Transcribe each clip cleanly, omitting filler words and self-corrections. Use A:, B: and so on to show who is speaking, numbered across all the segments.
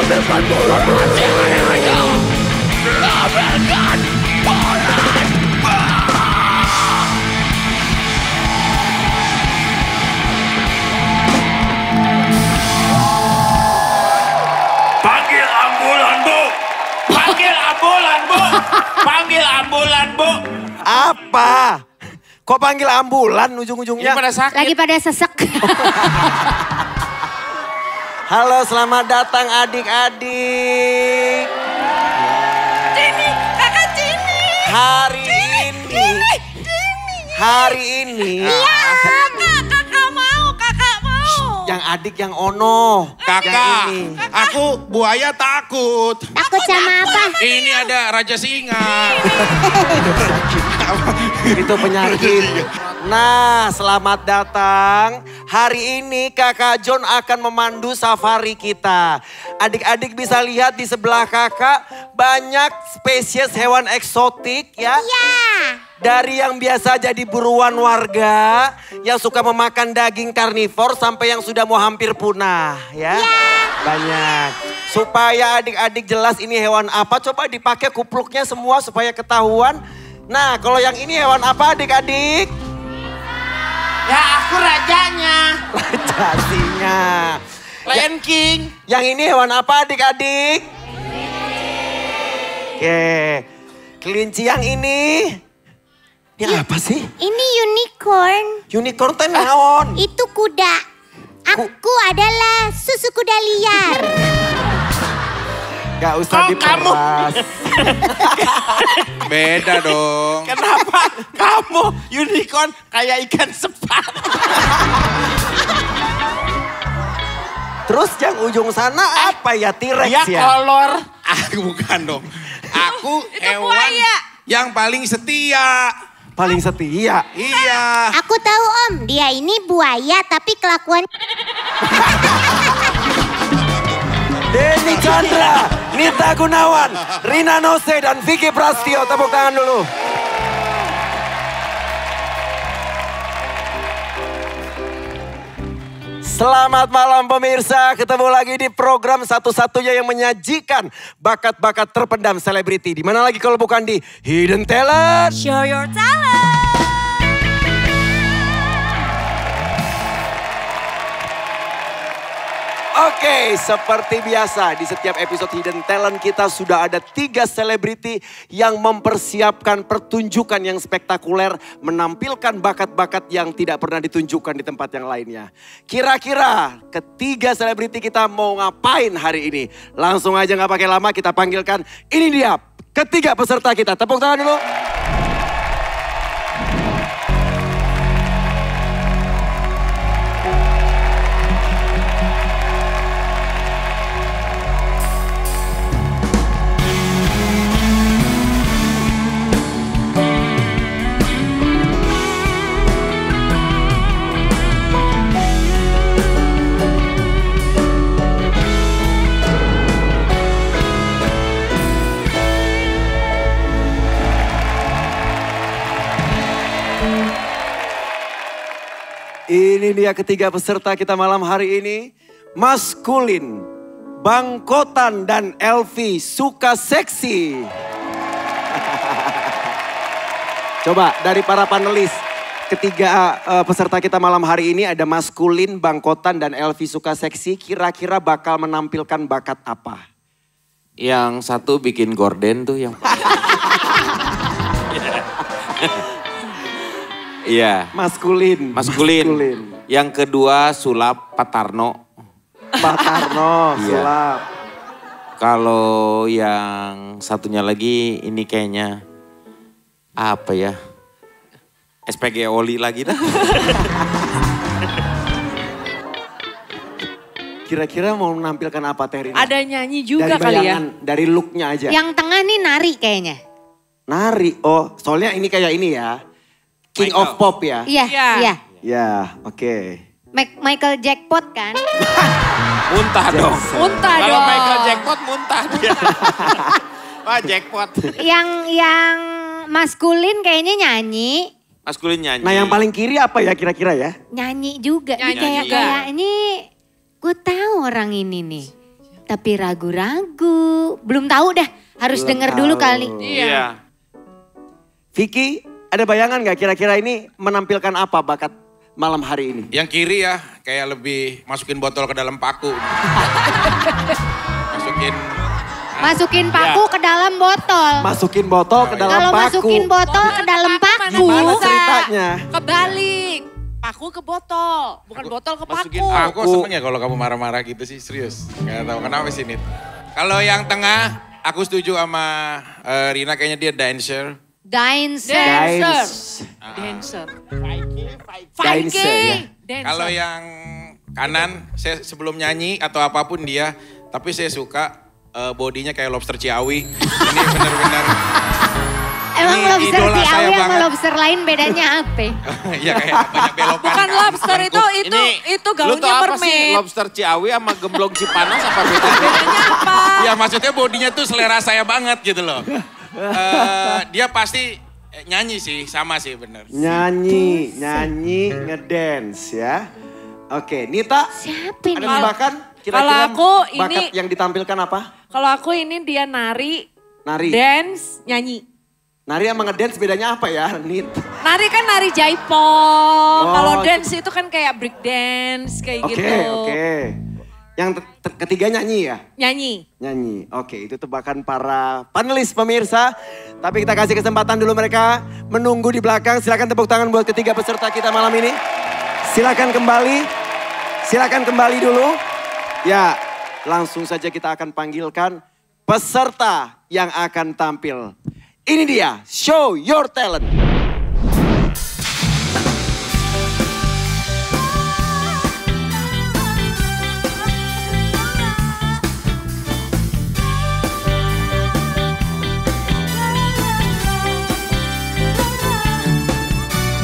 A: Ambilkan bulan matahari. Ambilkan bulan.
B: Panggil ambulan, Bu. Panggil ambulan, Bu. Panggil ambulan, Bu.
C: Apa? Kok panggil ambulan ujung-ujungnya?
B: Ini pada sakit.
D: Lagi pada sesek.
C: Halo, selamat datang adik-adik.
E: Cini, kakak Cini.
C: Hari ini.
E: Iya, kakak mau.
C: Yang adik yang Ono.
B: Kakak,
C: Yang ini.
B: aku buaya takut.
D: Takut sama apa?
B: Ini ada Raja Singa.
C: Itu penyakit. Nah, selamat datang. Hari ini Kakak John akan memandu safari kita. Adik-adik bisa lihat di sebelah kakak banyak spesies hewan eksotik ya.
D: Iya.
C: Dari yang biasa jadi buruan warga, yang suka memakan daging karnivor sampai yang sudah mau hampir punah ya. Banyak. Supaya adik-adik jelas ini hewan apa, coba dipakai kupluknya semua supaya ketahuan. Nah, kalau yang ini hewan apa adik-adik?
B: Ya, aku rajanya.
C: Raja singa.
B: Lion King.
C: Yang ini hewan apa adik-adik? Oke. Kelinci yang ini. Ini apa sih?
D: Ini unicorn.
C: Unicorn teh naon?
D: Itu kuda. Aku adalah susu kuda liar.
C: Gak usah diperas.
B: Beda dong.
A: Kenapa kamu unicorn kayak ikan sepat?
C: Terus yang ujung sana apa ya? T-Rex
A: Dia
C: ya?
A: kolor.
B: Aku bukan dong. Aku hewan
E: buaya.
B: yang paling setia.
C: Paling setia.
B: Iya.
D: Aku tahu Om, dia ini buaya tapi kelakuan
C: Denny Chandra, Nita Gunawan, Rina Nose, dan Vicky Prastio. Tepuk tangan dulu. Selamat malam pemirsa, ketemu lagi di program satu-satunya yang menyajikan bakat-bakat terpendam selebriti. Di mana lagi kalau bukan di Hidden Talent.
E: Show your talent.
C: Oke, seperti biasa di setiap episode Hidden Talent kita sudah ada 3 selebriti yang mempersiapkan pertunjukan yang spektakuler, menampilkan bakat-bakat yang tidak pernah ditunjukkan di tempat yang lainnya. Kira-kira ketiga selebriti kita mau ngapain hari ini? Langsung aja nggak pakai lama kita panggilkan. Ini dia ketiga peserta kita. Tepuk tangan dulu. Ini dia ketiga peserta kita malam hari ini. Maskulin, Bangkotan dan Elvi suka seksi. Coba dari para panelis. Ketiga peserta kita malam hari ini ada Maskulin, Bangkotan dan Elvi suka seksi. Kira-kira bakal menampilkan bakat apa?
F: Yang satu bikin gorden tuh yang... Iya.
C: Maskulin.
F: Yang kedua sulap Patarno.
C: Patarno,
F: Iya.
C: sulap.
F: Kalau yang satunya lagi ini kayaknya apa ya? SPG Oli lagi dah.
C: Kira-kira mau menampilkan apa Teh Rina?
E: Ada nyanyi juga
C: dari
E: kali ya.
C: bayangan, dari looknya aja.
D: yang tengah nih nari kayaknya.
C: Nari, oh soalnya ini kayak ini ya. King of Pop ya?
D: Iya,
E: Iya.
D: iya.
C: Ya, oke.
D: Michael Jackpot kan?
B: Muntah dong.
E: Muntah
B: Kalau
E: dong.
B: Michael Jackpot muntah dia. Wah jackpot.
D: yang maskulin kayaknya nyanyi.
F: Maskulin nyanyi.
C: Nah yang paling kiri apa ya kira-kira ya?
D: Nyanyi juga.
E: Nyanyi
D: Kayak
E: juga.
D: ini gue tahu orang ini nih. tapi ragu-ragu. Belum tahu dah, harus
C: Belum
D: denger dulu
C: tahu.
D: kali.
A: Iya.
C: Vicky, ada bayangan gak kira-kira ini menampilkan apa bakat malam hari ini?
B: Yang kiri ya, kayak lebih masukin botol ke dalam paku.
D: Masukin paku ke dalam botol.
C: Masukin botol ke dalam
D: Kalau
C: paku.
D: masukin botol ke dalam paku.
C: Gimana ceritanya?
E: Kebalik. Paku ke botol, bukan botol ke
A: masukin
E: paku.
B: Aku seneng ya kalau kamu marah-marah gitu sih, serius. Gak tahu kenapa sih Nit. Kalau yang tengah, aku setuju sama Rina, kayaknya dia dancer.
D: Dancer.
E: Dancer.
C: Dancer ya.
E: Dancer.
B: Kalau yang kanan, saya sebelum nyanyi atau apapun dia, tapi saya suka bodinya kayak lobster Ciawi. Ini benar-benar.
D: Emang
B: ini
D: lobster
B: idola saya
D: Ciawi sama
B: banget.
D: lobster lain bedanya apa?
B: Iya kayak banyak belokan.
E: Bukan
B: kan.
E: lobster itu
A: Lu
E: gaunnya
A: tau apa sih
E: mermaid.
A: lobster Ciawi sama gemblong Cipanas apa bedanya?
E: Bedanya apa?
B: Ya maksudnya bodinya tuh selera saya banget gitu loh. Dia pasti nyanyi sih, sama sih bener.
C: Nyanyi, ngedance ya. Oke, Nita,
D: Siapa
C: ada
D: ini?
C: tebakan?
E: Kalau aku
C: bakat
E: ini-
C: yang ditampilkan apa?
E: Kalau aku ini dia nari,
C: Nari.
E: dance, nyanyi.
C: Nari sama ngedance bedanya apa ya, Nit?
E: Nari kan nari jaipong.
C: Oh,
E: Kalau dance itu kan kayak break dance kayak
C: Oke,
E: gitu.
C: oke. Yang ketiga nyanyi ya?
E: Nyanyi.
C: Nyanyi. Oke, itu tebakan para panelis pemirsa. Tapi kita kasih kesempatan dulu mereka menunggu di belakang. Silakan tepuk tangan buat ketiga peserta kita malam ini. Silakan kembali. Silakan kembali dulu. Ya, langsung saja kita akan panggilkan peserta yang akan tampil. Ini dia, Show Your Talent.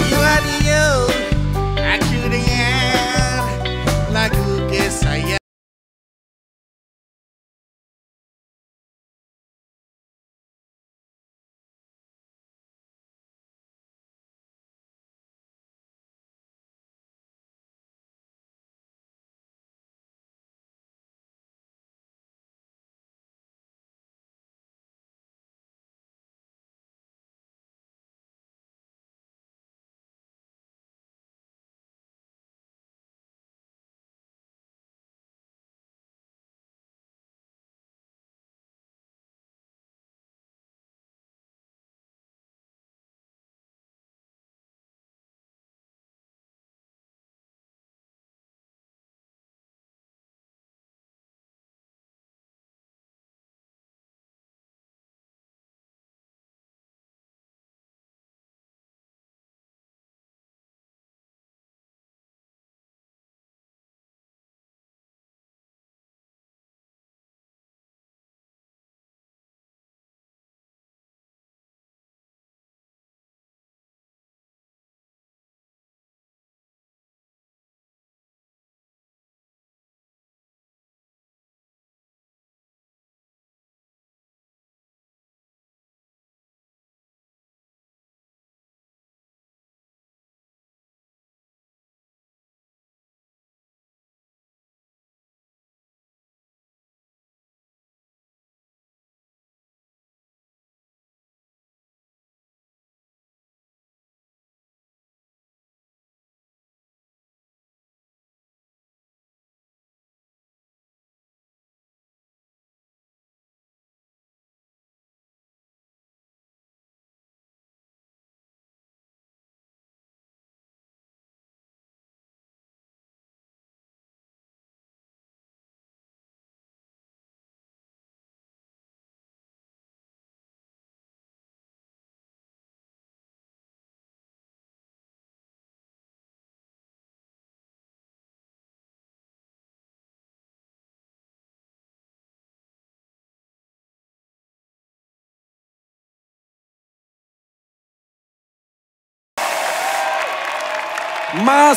G: You and you, aku dengar lagu kesayangan.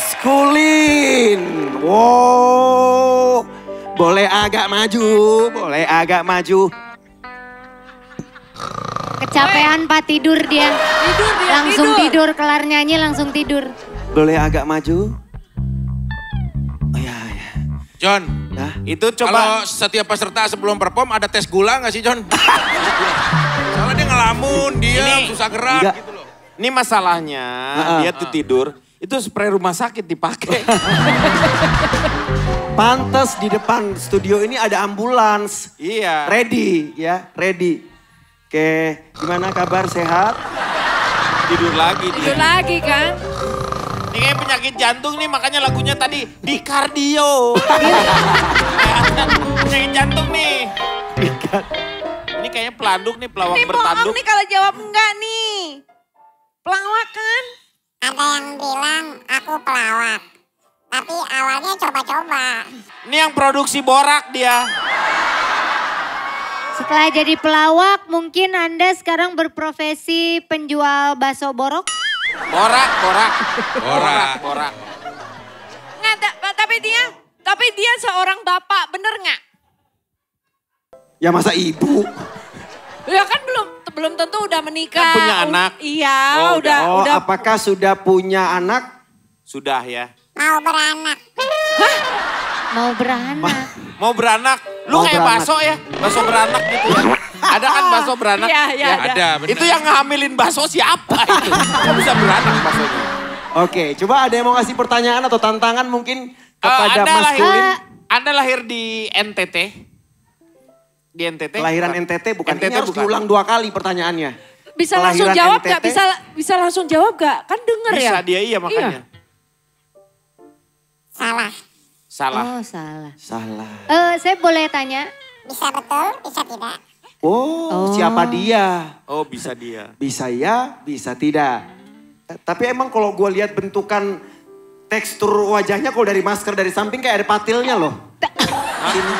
C: Maskulin. Wow. Boleh agak maju, boleh agak maju.
D: Kecapean Pak tidur dia.
E: Tidur dia,
D: Langsung tidur, kelar nyanyi langsung tidur.
C: Boleh agak maju. Oh ya, ya.
B: John,
F: Itu
B: Kalau
F: coba
B: setiap peserta sebelum perform ada tes gula nggak sih John? Soalnya dia ngelamun, dia susah gerak
C: Enggak.
B: gitu loh.
F: ini masalahnya dia tuh tidur, itu spray rumah sakit dipakai.
C: Pantes di depan studio ini ada ambulans.
F: Iya.
C: Ready ya, ready. Oke, gimana kabar, sehat?
F: Tidur lagi
E: Tidur
F: dia.
E: lagi kan?
F: Ini kayak penyakit jantung nih, makanya lagunya tadi di kardio. Penyakit jantung nih. Ini kayaknya pelanduk nih, pelawak
E: Ini
F: bertanduk.
E: bohong nih kalau jawab enggak nih. Pelawak kan?
D: Ada yang bilang aku pelawak. Tapi awalnya coba-coba.
F: Ini yang produksi borak dia.
D: Setelah jadi pelawak, mungkin Anda sekarang berprofesi penjual bakso borok?
F: Borak.
B: Borak.
E: Nggak, tapi dia seorang bapak, bener nggak?
C: Ya masa ibu?
E: Ya kan belum tentu udah menikah.
F: Kan punya anak.
E: Iya,
F: Oh,
E: udah.
C: Oh, apakah sudah punya anak?
F: Sudah ya.
D: Mau beranak.
H: Mau beranak.
F: Mau beranak. Lu
C: Mau
F: kayak
C: beranak.
F: bakso ya. Bakso beranak gitu ya. Ada kan bakso beranak?
E: Iya,
F: Ya,
B: Ada, benar.
F: Itu yang ngehamilin bakso siapa itu? Kok bisa beranak baksonya?
C: Oke, coba ada yang mau ngasih pertanyaan atau tantangan mungkin kepada
F: Anda
C: maskulin?
F: Anda lahir di NTT? Di NTT?
C: Kelahiran NTT bukan,
F: NTT
C: ini harus
F: bukan.
C: diulang 2 kali pertanyaannya.
E: Bisa langsung
C: Kelahiran
E: jawab
C: NTT?
E: gak? Bisa langsung jawab gak? Kan denger ya?
F: Bisa dia iya makanya.
D: Salah.
F: Salah.
H: Oh salah.
C: Salah.
H: Saya boleh tanya?
D: Bisa betul, bisa tidak.
C: Oh, siapa dia?
F: Oh bisa dia.
C: Bisa ya, bisa tidak. Tapi emang kalau gue lihat bentukan tekstur wajahnya kalau dari masker dari samping kayak ada patilnya loh. Sini.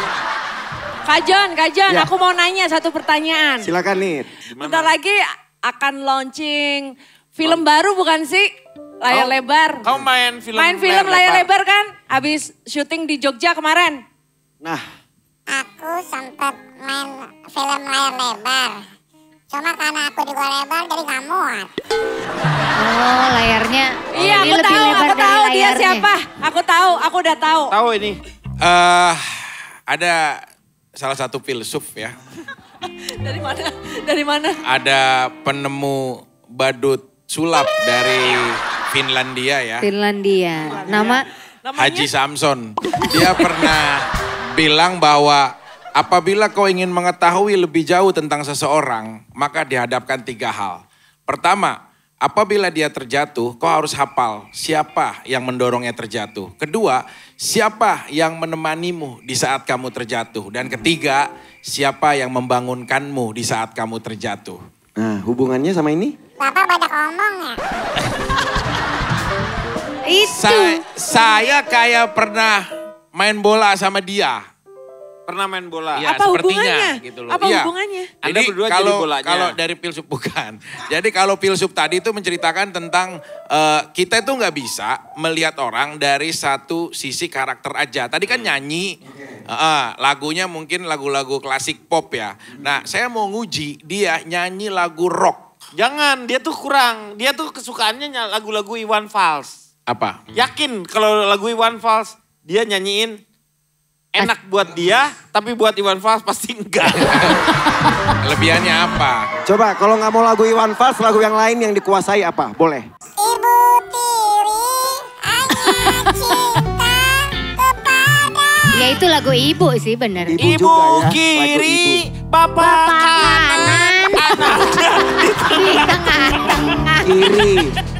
E: Kajon,
C: Ya.
E: aku mau nanya satu pertanyaan.
C: Silakan nih.
E: Bentar lagi akan launching film baru bukan sih? Layar lebar.
F: Kamu main film
E: layar lebar kan? Abis syuting di Jogja kemarin.
C: Nah,
D: Aku sempat main film layar lebar. Cuma karena aku di gua lebar jadi gak muat.
H: Oh layarnya.
E: Iya,
H: Ini
E: aku
H: lebih
E: tahu,
H: lebar
E: aku
H: dari
E: tahu dia
H: layarnya.
E: siapa. Aku udah tahu.
F: Tahu ini.
B: Ada salah satu filsuf ya.
E: Dari mana? Dari mana?
B: Ada penemu badut sulap dari Finlandia ya.
H: Finlandia. Nama?
B: Haji Samson. Dia pernah bilang bahwa apabila kau ingin mengetahui lebih jauh tentang seseorang, maka dihadapkan 3 hal. Pertama, apabila dia terjatuh, kau harus hafal siapa yang mendorongnya terjatuh. Kedua, siapa yang menemanimu di saat kamu terjatuh. Dan ketiga, siapa yang membangunkanmu di saat kamu terjatuh.
C: nah hubungannya sama ini?
D: Bapak banyak omong ya.
H: Itu.
B: Saya kayak pernah main bola sama dia.
F: Pernah main bola.
B: Iya,
E: Apa
B: sepertinya
E: hubungannya?
B: gitu loh.
E: Apa
B: Iya.
E: hubungannya?
F: Anda
B: Jadi
F: berdua jadi
B: kalau
F: bolanya.
B: kalau dari filsuf bukan. Jadi kalau filsuf tadi itu menceritakan tentang kita itu nggak bisa melihat orang dari satu sisi karakter aja. Tadi kan nyanyi, lagunya mungkin lagu-lagu klasik pop ya. Nah saya mau nguji dia nyanyi lagu rock.
F: Jangan, dia tuh kurang. Dia tuh kesukaannya lagu-lagu Iwan Fals.
B: Apa?
F: Yakin kalau lagu Iwan Fals dia nyanyiin enak buat dia, tapi buat Iwan Fals pasti enggak.
B: Kelebihannya apa?
C: Coba kalau nggak mau lagu Iwan Fals, lagu yang lain yang dikuasai apa? Boleh.
D: Ibu tiri hanya cinta kepada.
H: Ya itu lagu ibu sih bener.
C: Ibu
F: Ibu
C: juga ya, lagu
F: kiri,
C: ibu.
F: bapak
H: Kanan.
F: kanan, anaknya di
H: Di tengah-tengah.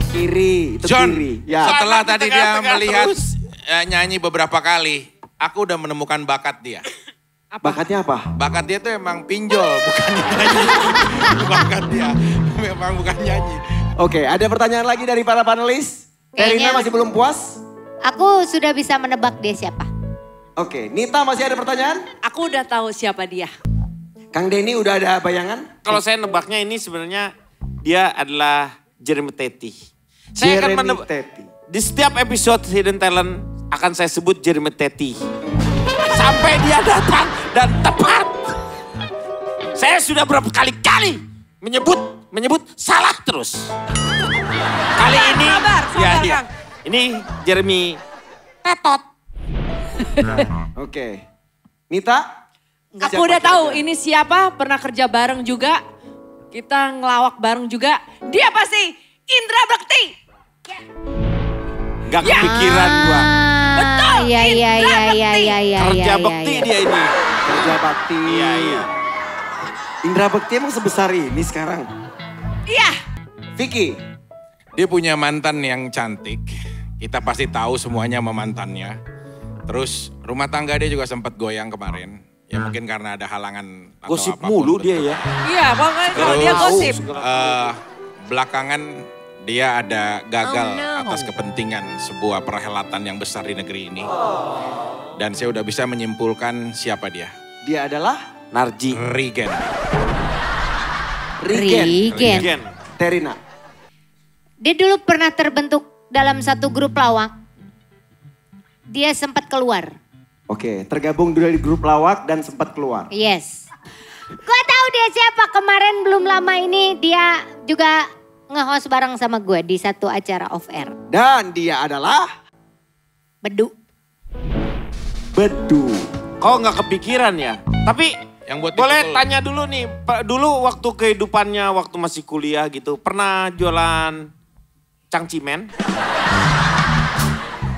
C: Kiri, itu
B: John,
C: kiri. Ya.
B: setelah
F: Anak di
B: tadi dia
F: tengah-tengah
B: melihat
F: terus.
B: nyanyi beberapa kali, aku udah menemukan bakat dia.
C: Bakatnya apa?
B: Bakat dia tuh emang pinjol, bukan nyanyi. Bakat dia memang bukan nyanyi.
C: Oke, ada pertanyaan lagi dari para panelis? Terina
H: Kayaknya-
C: masih belum puas?
H: Aku sudah bisa menebak dia siapa.
C: Oke, Nita masih ada pertanyaan?
E: Aku udah tahu siapa dia.
C: Kang Denny udah ada bayangan?
F: Kalau saya nebaknya ini sebenarnya dia adalah Jeremy Teti. Saya akan
C: Jeremy Teti.
F: Di setiap episode Hidden Talent akan saya sebut Jeremy Teti. Sampai dia datang dan tepat. Saya sudah berapa kali-kali menyebut salah terus. Kali ini
E: Sabar,
F: ya,
E: Kang.
F: Ini Jeremy Tetot.
C: Oke. Nita?
E: Aku udah tahu ini siapa, pernah kerja bareng juga. Kita ngelawak bareng juga. Dia pasti Indra Bekti.
F: Gak kepikiran gua.
E: Betul,
H: Iya, iya,
E: Indra
H: iya, iya,
E: Bekti.
H: iya, iya.
F: Kerja
H: iya,
F: bekti
H: iya.
F: dia ini.
C: Kerja bakti.
F: Iya.
C: Indra Bekti emang sebesar ini sekarang?
E: Iya.
C: Vicky?
B: Dia punya mantan yang cantik. Kita pasti tahu semuanya sama mantannya. Terus rumah tangga dia juga sempat goyang kemarin. Ya mungkin karena ada halangan atau
F: Gosip
B: apapun.
F: mulu dia ya.
E: Iya, pokoknya kalau dia gosip.
B: Belakangan dia ada gagal
E: Oh, no.
B: atas kepentingan sebuah perhelatan yang besar di negeri ini. Dan saya udah bisa menyimpulkan siapa dia.
C: Dia adalah
F: Narji.
B: Regen.
C: Regen.
H: Regen.
F: Gen.
C: Terina.
H: Dia dulu pernah terbentuk dalam satu grup lawak. Dia sempat keluar.
C: Oke, tergabung dulu di grup lawak dan sempat keluar.
H: Yes. Gua tahu dia siapa. Kemarin belum lama ini dia juga nge-host bareng sama gue di satu acara off air.
C: Dan dia adalah
H: Bedu.
C: Bedu.
F: Kok nggak kepikiran ya? Tapi
B: Yang buat
F: boleh
B: dipukul.
F: tanya dulu nih, Pak, dulu waktu kehidupannya waktu masih kuliah gitu, pernah jualan cangcimen?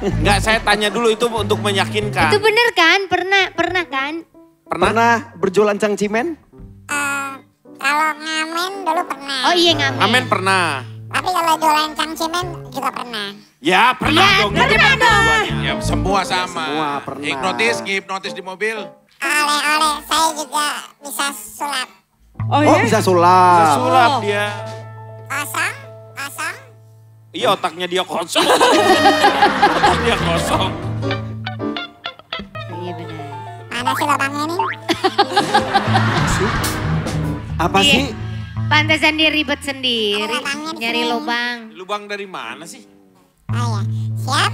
F: Enggak, saya tanya dulu itu untuk meyakinkan.
H: Itu bener kan? Pernah kan?
C: Pernah berjualan cangcimen?
D: Kalau ngamen dulu pernah.
H: Oh iya ngamen.
F: Amen pernah.
D: Tapi kalau jualan cangcimen juga pernah.
F: Ya pernah dong.
E: pernah dong.
B: Ya semua sama.
C: Semua pernah.
B: Hipnotis di mobil.
D: Oleh-oleh saya juga bisa sulap.
E: Oh,
C: Oh
E: ya?
C: bisa sulap.
F: Sulap dia.
D: Kosong.
F: Iya otaknya dia kosong. Otaknya dia kosong.
H: Iya benar.
D: Mana sih lubangnya ini?
C: Apa
H: Iya.
C: sih?
H: Pantesan dia ribet sendiri.
D: Lubangnya di
H: Nyari
D: sini.
H: lubang.
F: Lubang dari mana sih?
D: Oh ya, siap?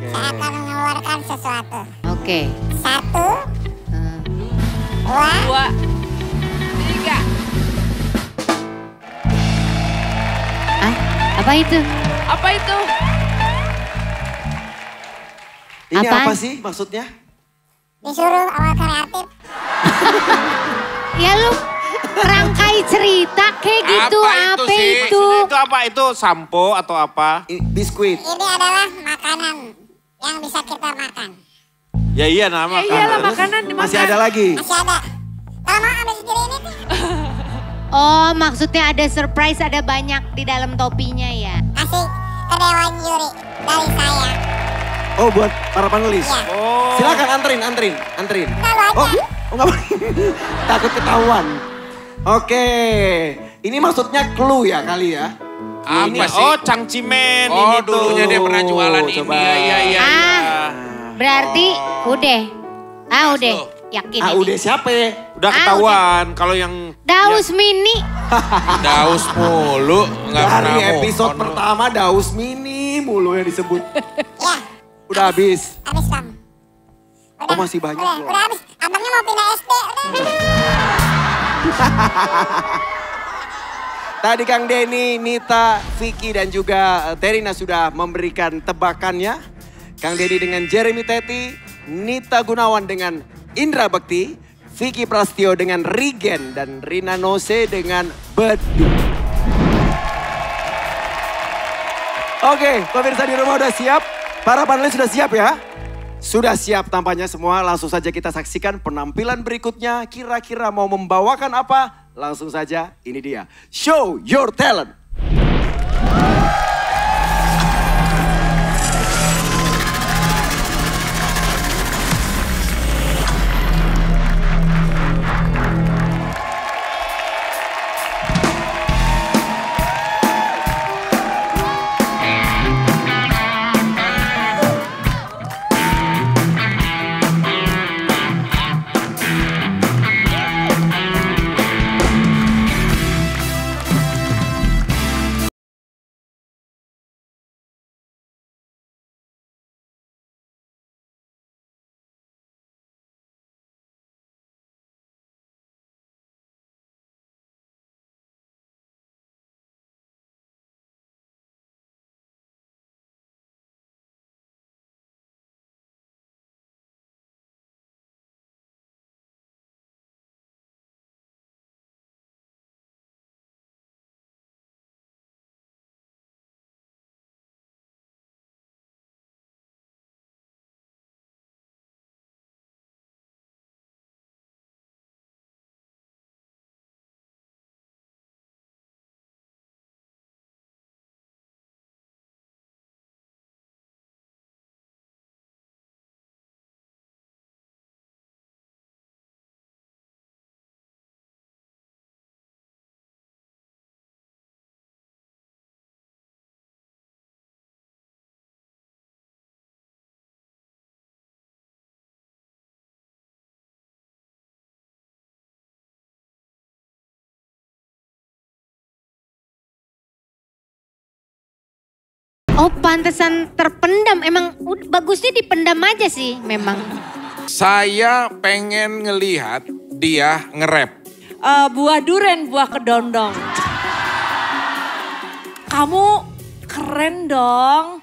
D: Saya akan mengeluarkan sesuatu.
H: Oke.
D: 1,
H: Eh,
D: 2,
E: 2, 3.
H: ah, apa itu?
E: Apa itu?
C: Ini
H: Apaan?
C: apa sih maksudnya?
D: disuruh awal kreatif.
H: Ya lu rangkai cerita kayak gitu.
B: Apa itu
H: Apa
B: sih?
H: itu?
F: Itu apa? Itu sampo atau apa?
C: Biskuit.
D: Ini adalah makanan yang bisa kita makan.
F: Ya iya nama.
E: Ya iyalah makanan dimakan.
C: Masih ada lagi?
D: Masih ada. Kalau mau ambil sendiri ini tuh.
H: Oh maksudnya ada surprise, ada banyak di dalam topinya ya.
D: Kasih ke Dewan Juri dari saya.
C: Oh buat para panelis.
D: Iya.
F: Oh.
C: Silakan antrin.
D: Lalu aja.
C: Oh enggak takut ketahuan. Oke, ini maksudnya clue ya kali ya.
B: Apa
F: Ini,
B: sih?
F: oh cangcimen
B: Oh
F: ini tuh.
B: dulunya dia pernah jualan
C: Coba.
B: ini. Iya.
H: Ah, berarti udah. Ah udah,
B: Masuk.
H: yakin
C: Ah
H: ini.
C: udah siapa ya?
F: Udah ketahuan kalau yang
H: Daus Mini.
B: Daus mulu. Nggak pernah
C: Dari
B: move
C: episode
B: on.
C: pertama Daus Mini mulu yang disebut.
D: Ya,
C: Udah habis.
D: habis Bang.
C: Oh masih banyak loh.
D: Udah habis. Abangnya mau pindah SD. Udah.
C: Tadi Kang Denny, Nita, Vicky dan juga Terina sudah memberikan tebakannya. Kang Denny dengan Jeremy Teti, Nita Gunawan dengan Indra Bekti, Vicky Prastio dengan Regen dan Rina Nose dengan Bedu. Oke, pemirsa di rumah udah siap? Para panelis sudah siap ya? Sudah siap tampaknya semua, langsung saja kita saksikan penampilan berikutnya. Kira-kira mau membawakan apa? Langsung saja, ini dia. Show your talent.
H: Oh pantesan terpendam. Emang bagusnya dipendam aja sih memang.
B: Saya pengen ngelihat dia nge-rap.
E: Buah duren, buah kedondong. Kamu keren dong.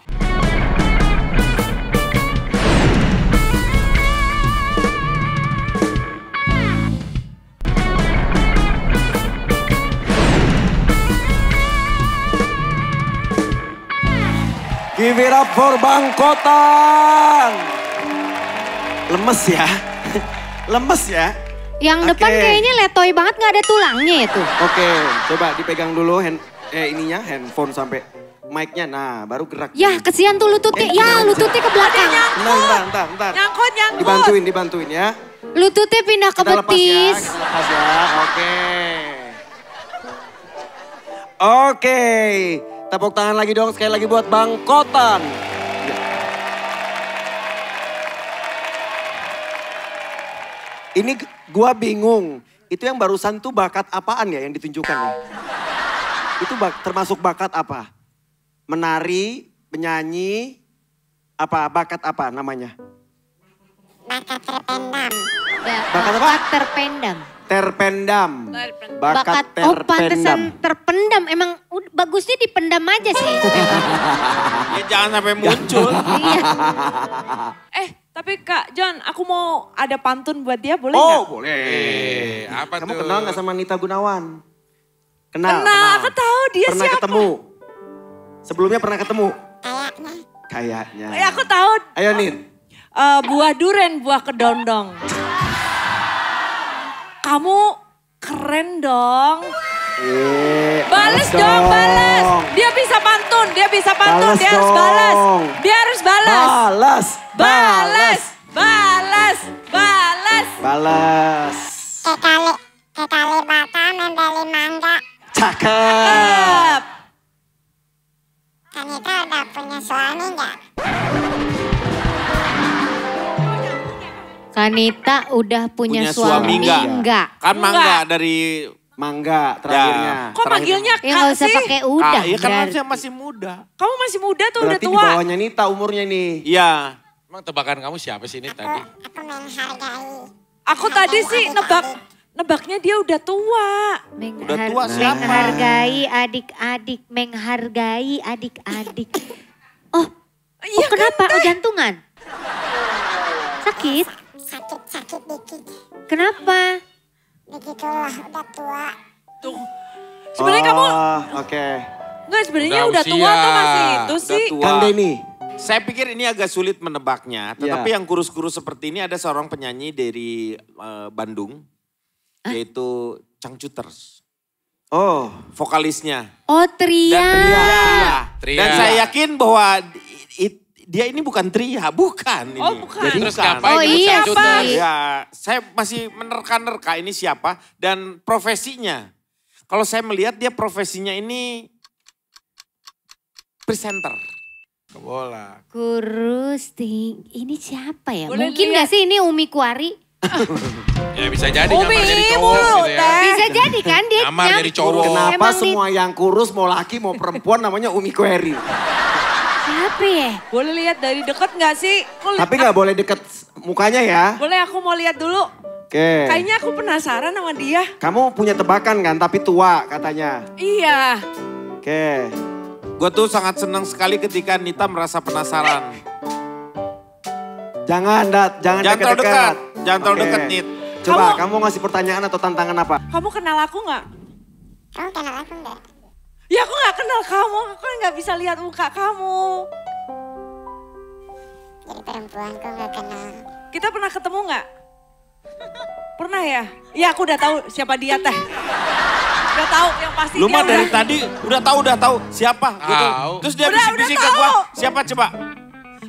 C: Give it up for Bangkotan. Lemes ya. Lemes ya.
H: Yang depan kayaknya letoy banget gak ada tulangnya itu.
C: Oke, coba dipegang dulu handphone sampai mic-nya. Nah, baru gerak.
H: Ya kesian tuh lututnya. Ya lututnya ke belakang.
C: Bentar.
E: Nyangkut.
C: Dibantuin ya.
H: Lututnya pindah ke
C: Kita
H: betis.
C: lepas ya. Oke. Tepuk tangan lagi dong sekali lagi buat Bangkotan. Ini gua bingung. Itu yang barusan tuh bakat apaan ya yang ditunjukkan ya? Itu termasuk bakat apa? Menari, penyanyi, bakat apa namanya?
D: Bakat terpendam.
C: Bakat apa?
H: Terpendam.
C: Terpendam. Bakat
H: Oh
C: terpendam.
H: pantesan terpendam. Emang bagusnya dipendam aja sih.
F: Ya jangan sampai muncul.
H: Iya.
E: Tapi Kak John, aku mau ada pantun buat dia, boleh nggak?
C: Oh boleh.
B: Apa
C: Kamu
B: tuh?
C: kenal gak sama Nita Gunawan?
E: Kenal, aku tahu dia
C: pernah
E: siapa.
C: ketemu? Sebelumnya pernah ketemu?
D: Kayaknya.
C: Kayaknya.
E: Aku tahu.
C: Ayo Nit.
E: Buah duren, buah kedondong. Kamu keren dong. Bales dong, bales. Dia bisa pantun, dia
C: Bales
E: harus balas.
C: dong.
E: Dia harus balas.
C: Balas.
D: Kekali bata membeli mangga.
C: Cakep.
D: Kanita udah punya suami nggak?
H: Kanita udah punya suami enggak?
F: Kan mangga dari
C: Mangga terakhirnya.
E: Kok manggilnya
H: Ya
E: Kak
H: nggak usah
E: sih?
H: pakai udah.
F: Iya kan
H: Jar.
F: harusnya masih muda.
E: Kamu masih muda tuh, udah
C: Berarti di
E: tua.
C: bawahnya Nita umurnya nih.
F: Iya.
B: Emang tebakan kamu siapa sih ini tadi?
D: Aku menghargai.
E: Aku tadi sih nebaknya dia udah tua.
F: Udah tua siapa?
H: Menghargai adik-adik. Oh kenapa? Oh jantungan? Sakit?
D: Sakit dikit.
H: Kenapa?
D: Begitulah udah tua.
E: Tuh. Sebenarnya kamu
C: Oke.
E: enggak sebenarnya
B: Udah
E: udah tua
B: usia.
E: tuh masih itu
F: Udah
E: sih.
F: tua.
C: Kang Denny.
F: Saya pikir ini agak sulit menebaknya, tetapi yang kurus-kurus seperti ini ada seorang penyanyi dari Bandung, yaitu Cangcuters.
C: Oh.
F: Vokalisnya.
H: Oh Tria.
B: Tria.
F: Dan saya yakin bahwa dia ini bukan Tria, bukan.
E: Oh,
F: ini.
E: bukan.
F: Jadi
B: Terus
F: bukan.
B: ngapain
H: Oh,
B: itu
H: iya,
B: Cangcuters?
H: Pak.
F: Ya, saya masih menerka-nerka ini siapa dan profesinya. Kalau saya melihat dia profesinya ini presenter.
B: Bola.
H: Kurus tinggi. Ini siapa ya?
E: Boleh
H: Mungkin
E: lihat.
H: gak sih ini Umi Kuari?
B: Ya bisa jadi
E: Umi,
B: nyamar jadi cowok
E: mulu,
B: gitu ya.
E: Teh.
H: Bisa jadi kan dia
B: Nyamar jadi cowok.
C: Kenapa
H: Emang
C: semua yang kurus mau laki mau perempuan namanya Umi Query?
H: Siapa ya?
E: Boleh lihat dari deket nggak sih?
C: Tapi gak boleh deket mukanya ya.
E: Boleh aku mau lihat dulu.
C: Oke.
E: Kayaknya aku penasaran sama dia.
C: Kamu punya tebakan kan tapi tua katanya.
E: Iya.
C: Oke.
F: Gue tuh sangat senang sekali ketika Nita merasa penasaran.
C: Jangan
F: Jangan terlalu dekat.
C: deket-deket.
F: Jangan terlalu
C: Oke.
F: dekat, Nit.
C: Coba kamu ngasih pertanyaan atau tantangan apa?
E: Kamu kenal aku nggak?
D: Kamu kenal aku enggak?
E: Ya aku nggak kenal kamu. Aku nggak bisa lihat muka kamu.
D: Jadi perempuan kok nggak kenal.
E: Kita pernah ketemu nggak? Pernah ya? Iya aku udah tahu siapa dia teh. Udah tahu yang pasti
F: Lu
E: dia
F: mah dari
E: udah.
F: tadi udah tahu siapa gitu.
B: Tahu.
F: Terus dia
E: Udah
F: bisik-bisik ke
E: tahu.
F: gua, siapa coba?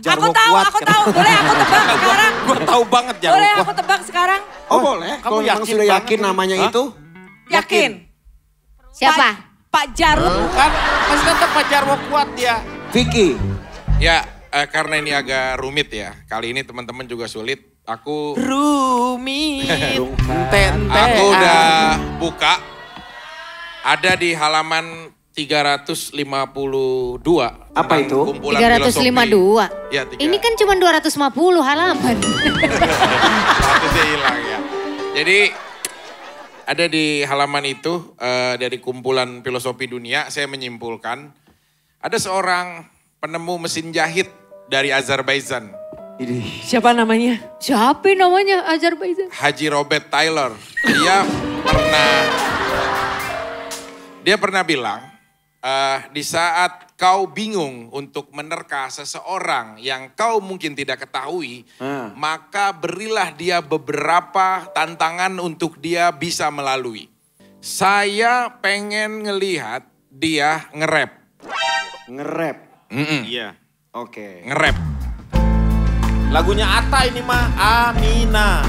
E: Aku tahu. Boleh aku tebak sekarang?
F: Gua tahu banget Jarwo
E: Boleh
F: Kuat.
E: aku tebak sekarang?
C: Oh boleh.
F: Kamu
C: Kalau memang
F: yakin
C: sudah
F: banget
C: yakin
F: ini?
C: namanya
F: Hah?
C: itu.
E: Yakin?
H: Siapa?
E: Pak Jarwo.
F: Kan masih tetap Pak Jarwo Kuat dia.
C: Vicky.
B: Ya karena ini agak rumit ya. Kali ini teman-teman juga sulit. Aku
F: Rumit.
C: Bukan.
F: Ente.
B: udah buka. Ada di halaman 352.
C: Apa itu?
B: Kumpulan
H: 352.
B: Ya,
H: Ini kan cuma 250 halaman.
B: Satu hilang ya. Jadi ada di halaman itu dari kumpulan filosofi dunia, saya menyimpulkan ada seorang penemu mesin jahit dari Azerbaijan.
E: Siapa namanya? Siapa namanya Azerbaijan?
B: Haji Robert Taylor. Dia pernah bilang, di saat kau bingung untuk menerka seseorang yang kau mungkin tidak ketahui, maka berilah dia beberapa tantangan untuk dia bisa melalui. Saya pengen ngelihat dia nge-rap.
C: Nge-rap?
F: Iya.
C: Oke.
B: Nge-rap.
F: Lagunya Atta ini mah, Amina.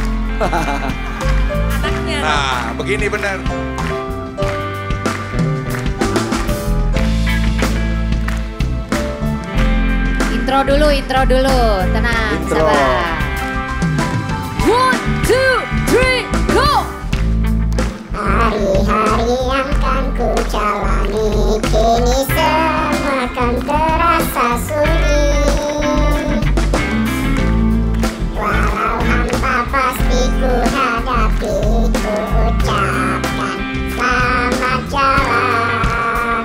E: Anaknya.
B: Nah, begini benar.
H: Intro dulu, tenang, sabar. 1, 2, 3, go!
D: Hari-hari yang kan ku jalani kini semua kan terasa sunyi. Walau hampa pasti ku hadapi, ku ucapkan selamat jalan.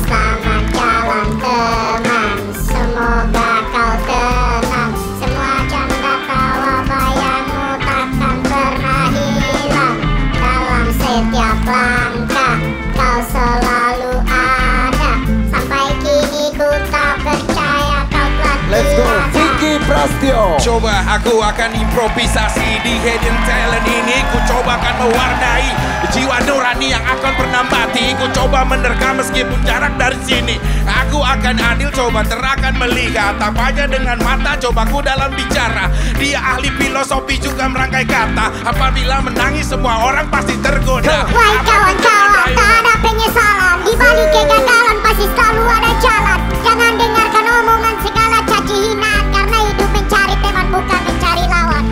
D: Selamat jalan teman, semoga kau tenang. Semua canda tawa bayangmu takkan pernah hilang. Dalam setiap langkah kau selalu ada. Sampai kini ku tak percaya kau telah
C: Let's go, Vicky Prasetyo.
B: Coba aku akan improvisasi di Hidden Talent ini. Ku coba akan mewarnai jiwa nurani yang akan pernah mati. Ku coba menerka meskipun jarak dari sini. Aku akan adil, coba terakan melihat apanya dengan mata. Coba ku dalam bicara. Dia ahli filosofi juga merangkai kata. Apabila menangis semua orang pasti tergoda.
D: Wahai kawan-kawan, tak ada penyesalan. Di balik kegagalan pasti selalu ada jalan. Jangan dengarkan omongan segala caci hinaan, karena hidup mencari teman bukan mencari lawan.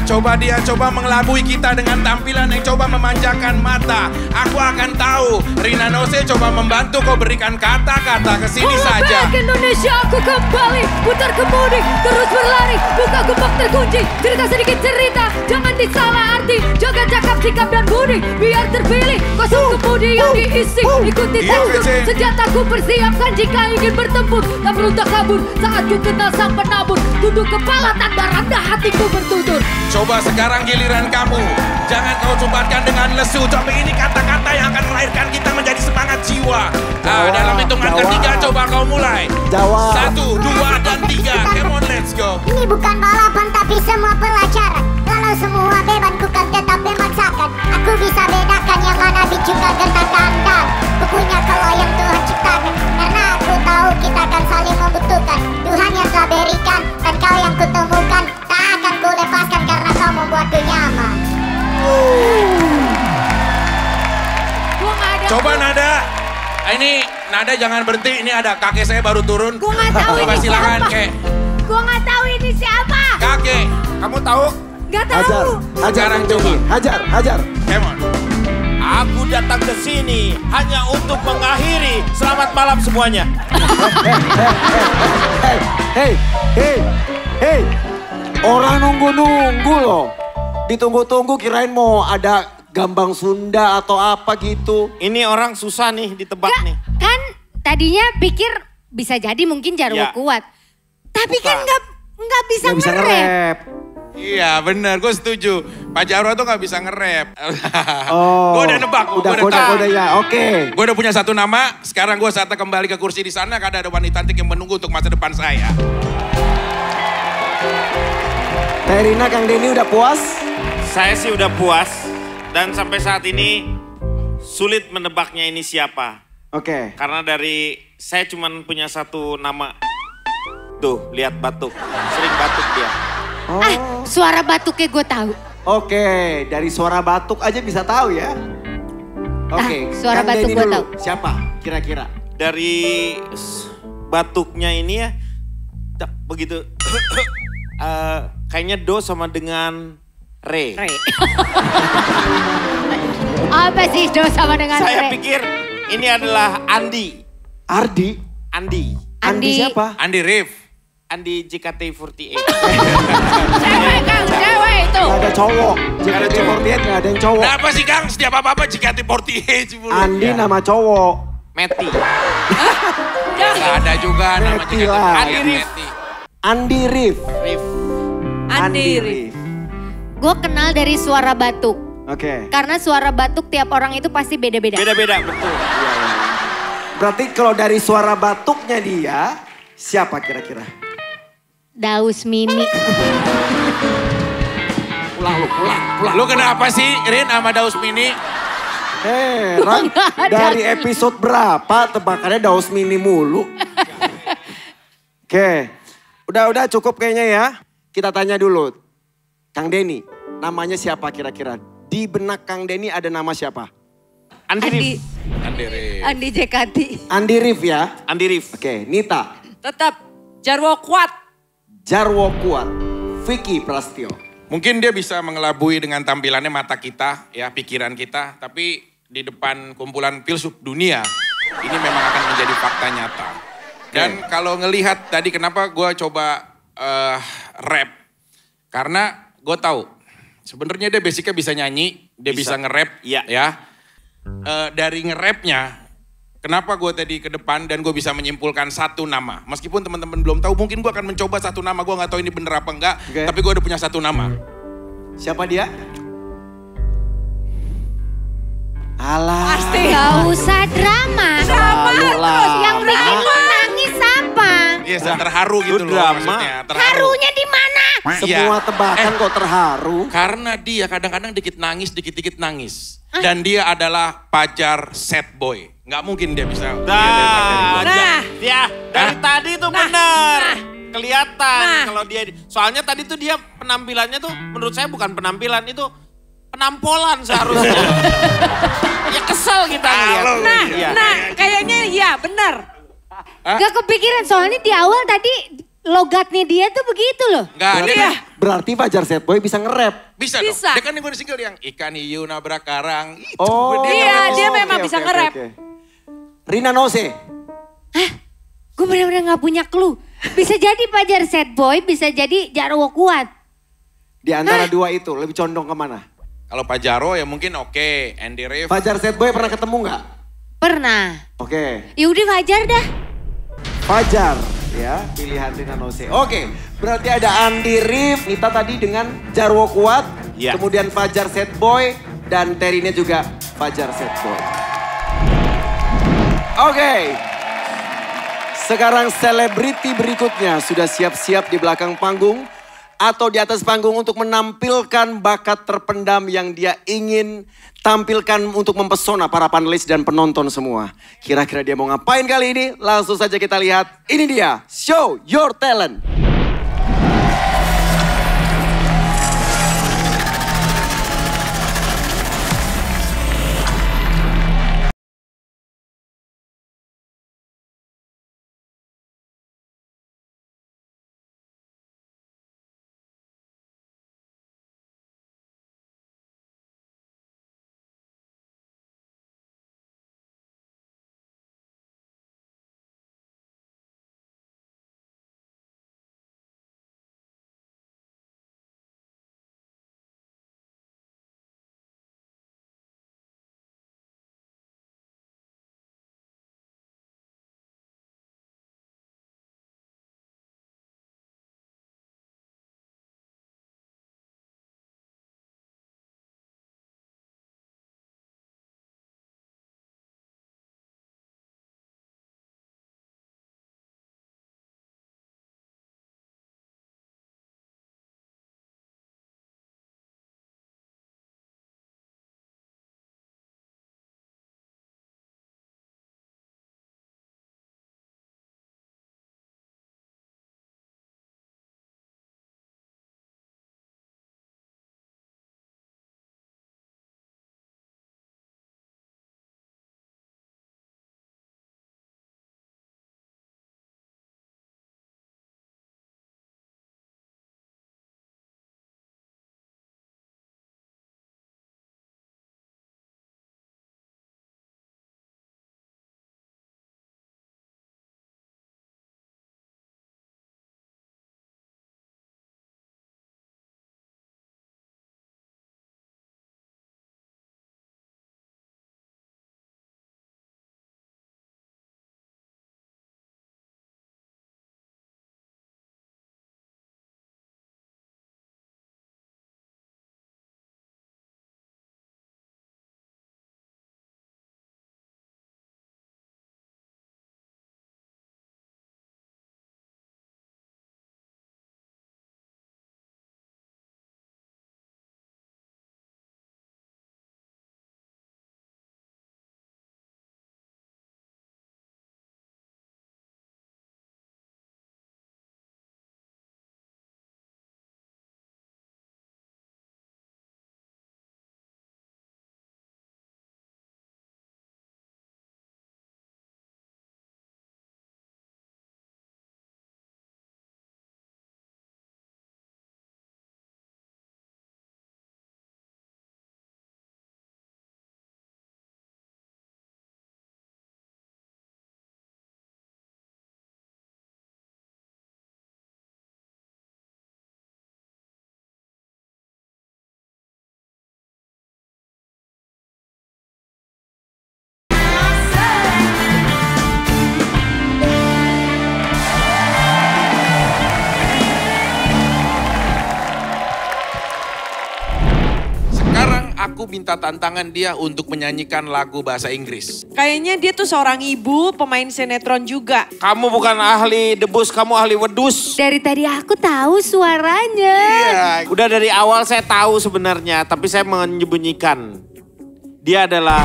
B: Coba dia coba mengelabui kita dengan tampilan yang coba memanjakan mata. Aku akan tahu. Rina Nose coba membantu kau berikan kata-kata ke sini saja.
E: Back Indonesia aku kembali, putar kemudi, terus berlari, buka gembok terkunci, cerita sedikit cerita, jangan disalah arti, jaga cakap sikap dan budi, biar terpilih, kosong kemudi yang diisi, ikuti tekstur, senjataku persiapkan jika ingin bertempur, tak perlu tak kabur, saat ku kenal sang penabur, tunduk kepala tanpa rendah hatiku bertutur.
B: Coba sekarang giliran kamu. Jangan kau sumbatkan dengan lesu. Coba ini kata-kata yang akan melahirkan kita menjadi semangat jiwa. Dalam hitungan ketiga coba kau mulai. 1, 2, dan 3. Come on, let's go.
D: Ini bukan balapan tapi semua pelajaran. Kalau semua beban ku kan tetap memaksakan. Aku bisa bedakan yang mana bijukan gentakan dan bukunya kalau yang Tuhan ciptakan. Karena aku tahu kita akan saling membutuhkan. Tuhan yang telah berikan dan kau yang kutemukan. Tak akan ku lepaskan karena kau membuatku nyaman.
B: Coba Nada. Ini Nada jangan berhenti. Ini ada kakek saya baru turun.
H: Gua nggak tahu
B: Coba
H: ini
B: silakan
H: siapa.
B: kek.
H: Gua nggak tahu ini siapa.
B: Kakek, kamu tahu?
H: Nggak tahu.
B: Sekarang coba.
C: Hajar.
B: Come on.
F: Aku datang ke sini hanya untuk mengakhiri. Selamat malam semuanya.
C: Hey. Orang nunggu-nunggu loh. Ditunggu-tunggu kirain mau ada gambang Sunda atau apa gitu.
F: Ini orang susah nih ditebak
H: Nggak,
F: nih.
H: kan tadinya pikir bisa jadi mungkin Jarwo
F: Ya.
H: kuat. Tapi kan nggak bisa
C: Nggak bisa
H: nge-rap.
C: nge-rap.
B: Iya bener, gue setuju. Pak Jarwo tuh gak bisa nge-rap.
C: Oh.
B: Gue udah nebak.
C: Udah kode ya, oke.
B: Gue udah punya satu nama. Sekarang gue saatnya kembali ke kursi di sana karena ada wanita cantik yang menunggu untuk masa depan saya.
C: Teh Rina, Kang Denny udah puas?
F: Saya sih udah puas. Dan sampai saat ini sulit menebaknya ini siapa.
C: Oke.
F: Karena dari saya cuman punya satu nama. Tuh, lihat batuk. Sering batuk dia.
H: Suara batuknya gue tahu.
C: Oke, dari suara batuk aja bisa tahu ya. Oke,
H: suara
C: Kang
H: batuk
C: Denny
H: gua
C: dulu.
H: tahu.
C: Siapa kira-kira?
F: Dari batuknya ini ya, begitu. Kayaknya do sama dengan re.
H: Apa sih Do sama dengan
F: Saya
H: Re?
F: pikir Ini adalah Andi.
C: Ardi?
F: Andi.
C: Andi siapa?
B: Andi Rif.
F: Andi JKT48.
E: Cewek Kang, cewek itu.
C: Gak ada cowok. JKT48 gak ada yang cowok.
B: Kenapa sih Kang? Setiap apa-apa JKT48 mulu.
C: Andi nama cowok.
F: Meti.
B: Gak ada juga nama
C: Meti lah.
B: JKT48 Meti.
C: Andi Rif.
F: Rif.
E: Andi Rif.
H: Gue kenal dari suara batuk.
C: Oke.
H: Karena suara batuk tiap orang itu pasti beda-beda.
F: Beda-beda, betul.
C: Berarti kalau dari suara batuknya dia, siapa kira-kira?
H: Daus Mini.
F: Pulang.
B: Lu kenapa sih Rin sama Daus Mini?
C: Heran, dari episode berapa tebakannya Daus Mini mulu? Oke, udah cukup kayaknya ya. Kita tanya dulu, Kang Denny, namanya siapa kira-kira? Di benak Kang Denny ada nama siapa?
F: Andi Rif.
B: Andi Rif.
E: Andi JKT.
C: Andi Rif ya?
F: Andi Rif.
C: Oke, Nita,
E: Tetap Jarwo kuat.
C: Jarwo Kuat, Vicky Prastio.
B: Mungkin dia bisa mengelabui dengan tampilannya mata kita, ya pikiran kita. Tapi di depan kumpulan filsuf dunia, ini memang akan menjadi fakta nyata. Dan kalau ngelihat tadi kenapa gue coba rap. Karena gue tahu sebenarnya dia basicnya bisa nyanyi, dia bisa nge-rap.
F: Iya.
B: Ya. Dari nge-rapnya, kenapa gue tadi ke depan dan gue bisa menyimpulkan satu nama. Meskipun teman-teman belum tahu, mungkin gue akan mencoba satu nama. Gue gak tahu ini bener apa enggak, tapi gue udah punya satu nama.
C: Siapa dia? Alah.
E: Pasti.
H: Gak usah drama.
C: Selalu lah.
H: Yang bikin lo nangis apa?
B: Iya, terharu gitu loh
F: drama.
B: maksudnya. Terharu.
H: Harunya di mana?
C: Semua tebakan kok terharu.
B: Karena dia kadang-kadang dikit dikit nangis. Dan dia adalah pacar sad boy. Nggak mungkin dia bisa.
F: Dia dari tadi tuh bener. Kelihatan kalau dia, soalnya tadi tuh dia penampilannya tuh menurut saya bukan penampilan, itu penampolan seharusnya. Ya kesel kita ngeliat.
E: Nah, kayaknya iya benar.
H: Gak kepikiran soalnya di awal tadi logatnya dia tuh begitu loh.
B: Nggak, dia kan
C: Berarti Fajar Sad Boy bisa nge-rap.
B: bisa dong. Dia kan yang gue di single yang ikan hiu nabrak karang. Itu
C: Oh,
E: Iya, dia
C: oke,
E: memang bisa nge-rap.
C: Rina Nose.
H: Gue benar-benar gak punya clue. Bisa jadi Fajar Sad Boy, bisa jadi Jarwo Kuat.
C: Di antara dua itu lebih condong kemana?
B: Kalau Pak Jaro ya mungkin oke. Andy Rif.
C: Fajar Sad Boy pernah ketemu nggak?
H: Pernah.
C: Oke.
H: Yaudah Fajar dah.
C: Fajar ya, pilihan Rina Nose. Oke, berarti ada Andi Rif, Nita tadi dengan Jarwo Kuat,
F: Iya.
C: kemudian Fajar Sad Boy, dan Terine juga Fajar Sad Boy. Oke, sekarang selebriti berikutnya sudah siap-siap di belakang panggung atau di atas panggung untuk menampilkan bakat terpendam yang dia ingin tampilkan untuk mempesona para panelis dan penonton semua. Kira-kira dia mau ngapain kali ini? Langsung saja kita lihat. Ini dia, Show Your Talent.
B: aku minta tantangan dia untuk menyanyikan lagu bahasa Inggris.
I: Kayaknya dia tuh seorang ibu, pemain sinetron juga.
F: Kamu bukan ahli debus, kamu ahli wedus.
H: Dari tadi aku tahu suaranya.
F: Udah dari awal saya tahu sebenarnya, tapi saya menyembunyikan. Dia adalah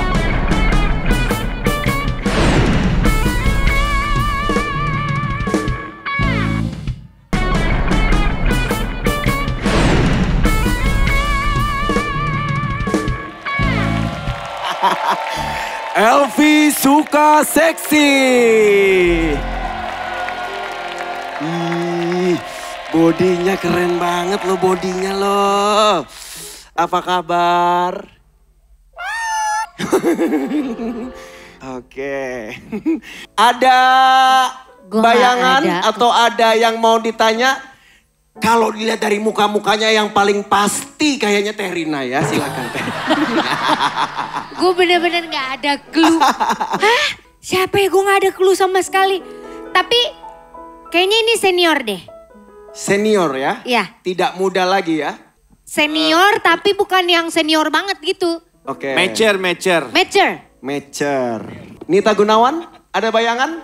C: Elvi suka seksi. Ih, bodinya keren banget lo, bodinya lo. Apa kabar? Oke. Ada
H: Gua nggak
C: bayangan
H: ada.
C: atau ada yang mau ditanya? Kalau dilihat dari muka-mukanya yang paling pasti kayaknya Terina ya, silakan Teh.
H: Gue bener-bener gak ada clue. Hah? Siapa ya? Gue gak ada clue sama sekali. Tapi kayaknya ini senior deh.
C: Senior ya?
H: Iya.
C: Tidak muda lagi ya?
H: Senior tapi bukan yang senior banget gitu.
C: Oke.
F: Mature.
C: Mature. Nita Gunawan, ada bayangan?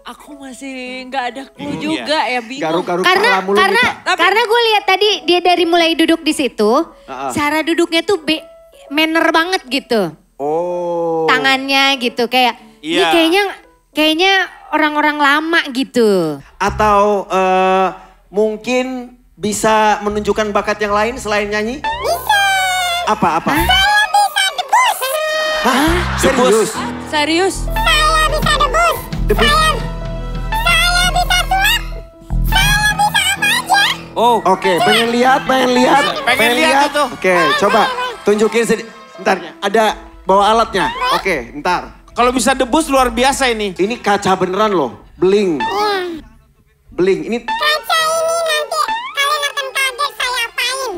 I: Aku masih nggak ada clue juga ya, bingung.
C: Garuk-garuk
H: Karena
C: kepala mulu, Nita.
H: karena gue lihat tadi dia dari mulai duduk di situ, cara duduknya tuh manner banget gitu.
C: Oh.
H: Tangannya gitu kayak ini
F: Iya.
H: kayaknya orang-orang lama gitu.
C: Atau mungkin bisa menunjukkan bakat yang lain selain nyanyi? Bisa. Apa? Saya bisa debus. Hah? Serius?
I: Serius?
D: Saya bisa debus.
C: Debus?
D: Saya bisa sulap. Saya bisa apa aja.
F: Oh,
C: Oke, pengen lihat?
F: Pengen lihat itu.
C: Oke, coba tunjukin Bentar, ada bawa alatnya. Oke, ntar.
F: kalau bisa debus luar biasa ini.
C: Ini kaca beneran loh, bling. Bling, ini
D: Kaca ini nanti kalian akan kaget saya apain.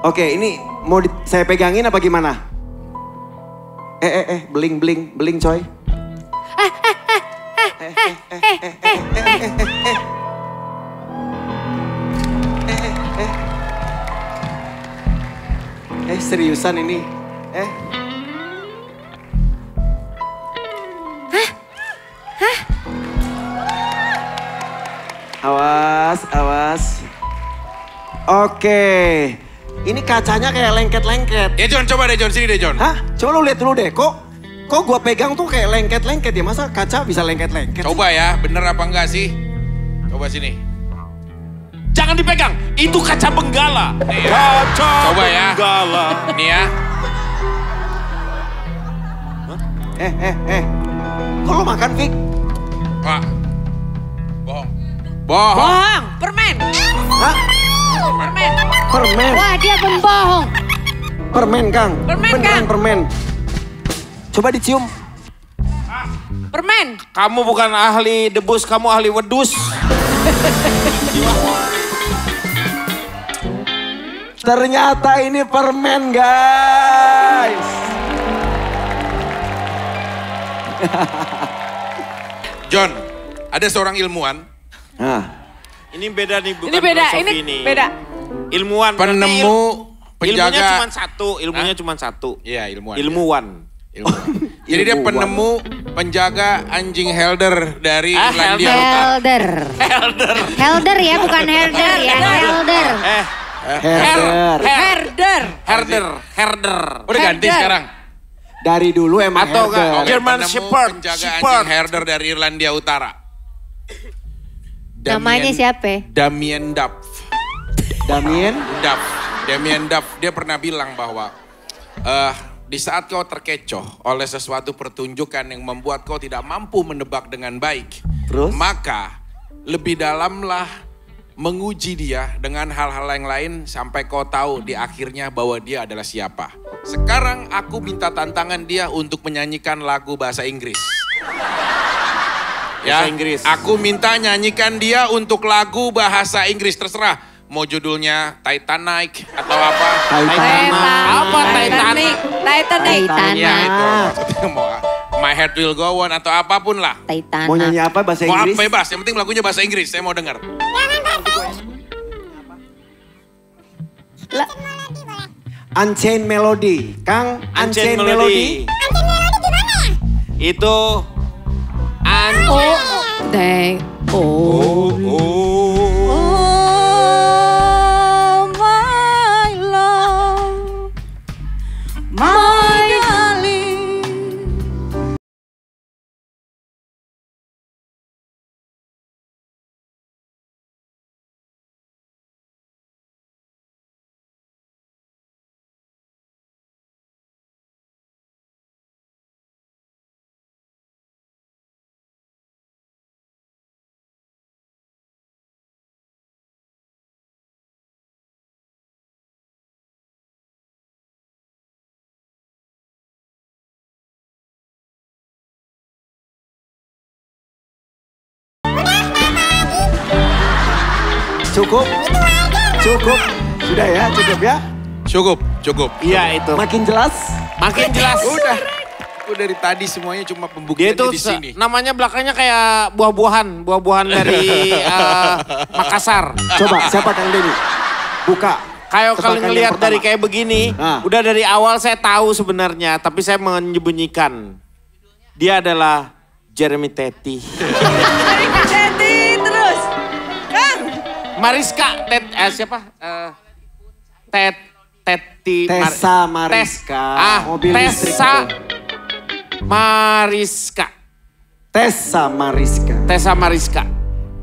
C: oke, ini mau saya pegangin apa gimana? Bling coy. Seriusan ini? Awas. Oke. Ini kacanya kayak lengket-lengket.
B: Ya John, coba deh John, sini deh John.
C: Hah? Coba lu lihat dulu deh. Kok gua pegang tuh kayak lengket-lengket ya? Masa kaca bisa lengket-lengket?
B: Coba ya, bener apa enggak sih? Coba sini.
F: Jangan dipegang, itu kaca benggala.
B: Nih ya.
F: Kaca
B: Coba ya.
F: benggala.
B: Nih ya.
C: Kok lu makan, Vic?
B: Pak. Bohong.
I: Bohong, permen.
C: Hah? Permen.
H: Wah dia pembohong.
C: Permen, Kang.
I: Permen,
C: Beneran
I: Kang.
C: permen. Coba dicium.
I: Permen.
F: Kamu bukan ahli debus, kamu ahli wedus.
C: Ternyata ini permen, guys.
B: John, ada seorang ilmuwan.
C: Nah,
F: Ini beda nih, bukan
I: Ini beda,
F: filosofi
I: ini beda.
F: Ilmuwan.
B: Penemu,
F: Ilmunya
B: penjaga.
F: cuma satu, ilmunya cuma satu.
B: Iya, ilmuwan.
F: Ilmuwan.
B: Ilmuwan. Jadi dia
C: Ilmuwan.
B: penemu penjaga anjing Helder dari Irlandia Utara.
H: Helder ya bukan herder ya. Helder.
C: herder.
B: Udah ganti
I: Helder.
B: sekarang.
C: Dari dulu emang
F: Atau enggak?
C: herder.
F: Oke. German
B: Penemu
F: Shepherd,
B: penjaga
F: Shepherd.
B: anjing Helder dari Irlandia Utara.
H: Namanya siapa?
B: Damien Duff.
C: Damien.
B: Damien Duff, dia pernah bilang bahwa di saat kau terkecoh oleh sesuatu pertunjukan yang membuat kau tidak mampu menebak dengan baik,
C: Terus?
B: maka lebih dalamlah menguji dia dengan hal-hal yang lain sampai kau tahu di akhirnya bahwa dia adalah siapa. Sekarang aku minta tantangan dia untuk menyanyikan lagu bahasa Inggris.
F: Bahasa Inggris.
B: Aku minta nyanyikan dia untuk lagu bahasa Inggris, terserah. Mau judulnya Titanic atau apa.
F: Apa Titanic?
H: Titanic.
B: Ya itu maksudnya mau My Heart Will Go On atau apapun lah.
H: Titanic.
C: Mau nyanyi apa bahasa
B: Mau
C: Inggris?
B: bebas, yang penting lagunya bahasa Inggris, saya mau dengar.
C: Unchained Melody. Kang, Unchained Melody.
D: Unchained Melody gimana?
F: Itu
E: Thank
F: Oh,
I: my love, my darling.
C: Cukup? Cukup? Sudah ya, cukup ya?
B: Cukup.
F: iya itu.
C: Makin jelas?
F: Makin jelas.
B: Udah. Aku dari tadi semuanya cuma
F: Dia
B: pembuktiannya
F: itu
B: di sini.
F: namanya belakangnya kayak buah-buahan dari Makassar.
C: Coba, siapa Kang Denny? Buka.
F: Kayak kalau
C: Tebakan
F: ngelihat
C: yang
F: dari
C: pertama.
F: kayak begini,
C: Ah.
F: udah dari awal saya tahu sebenarnya, tapi saya menyembunyikan. Dia adalah Jeremy Teti.
I: Jadi terus. Kang.
F: Mariska, siapa? Teti.
C: Tessa Mariska. Mobil listrik
F: Tessa
C: itu.
F: Mariska.
C: Tessa Mariska.
F: Tessa Mariska.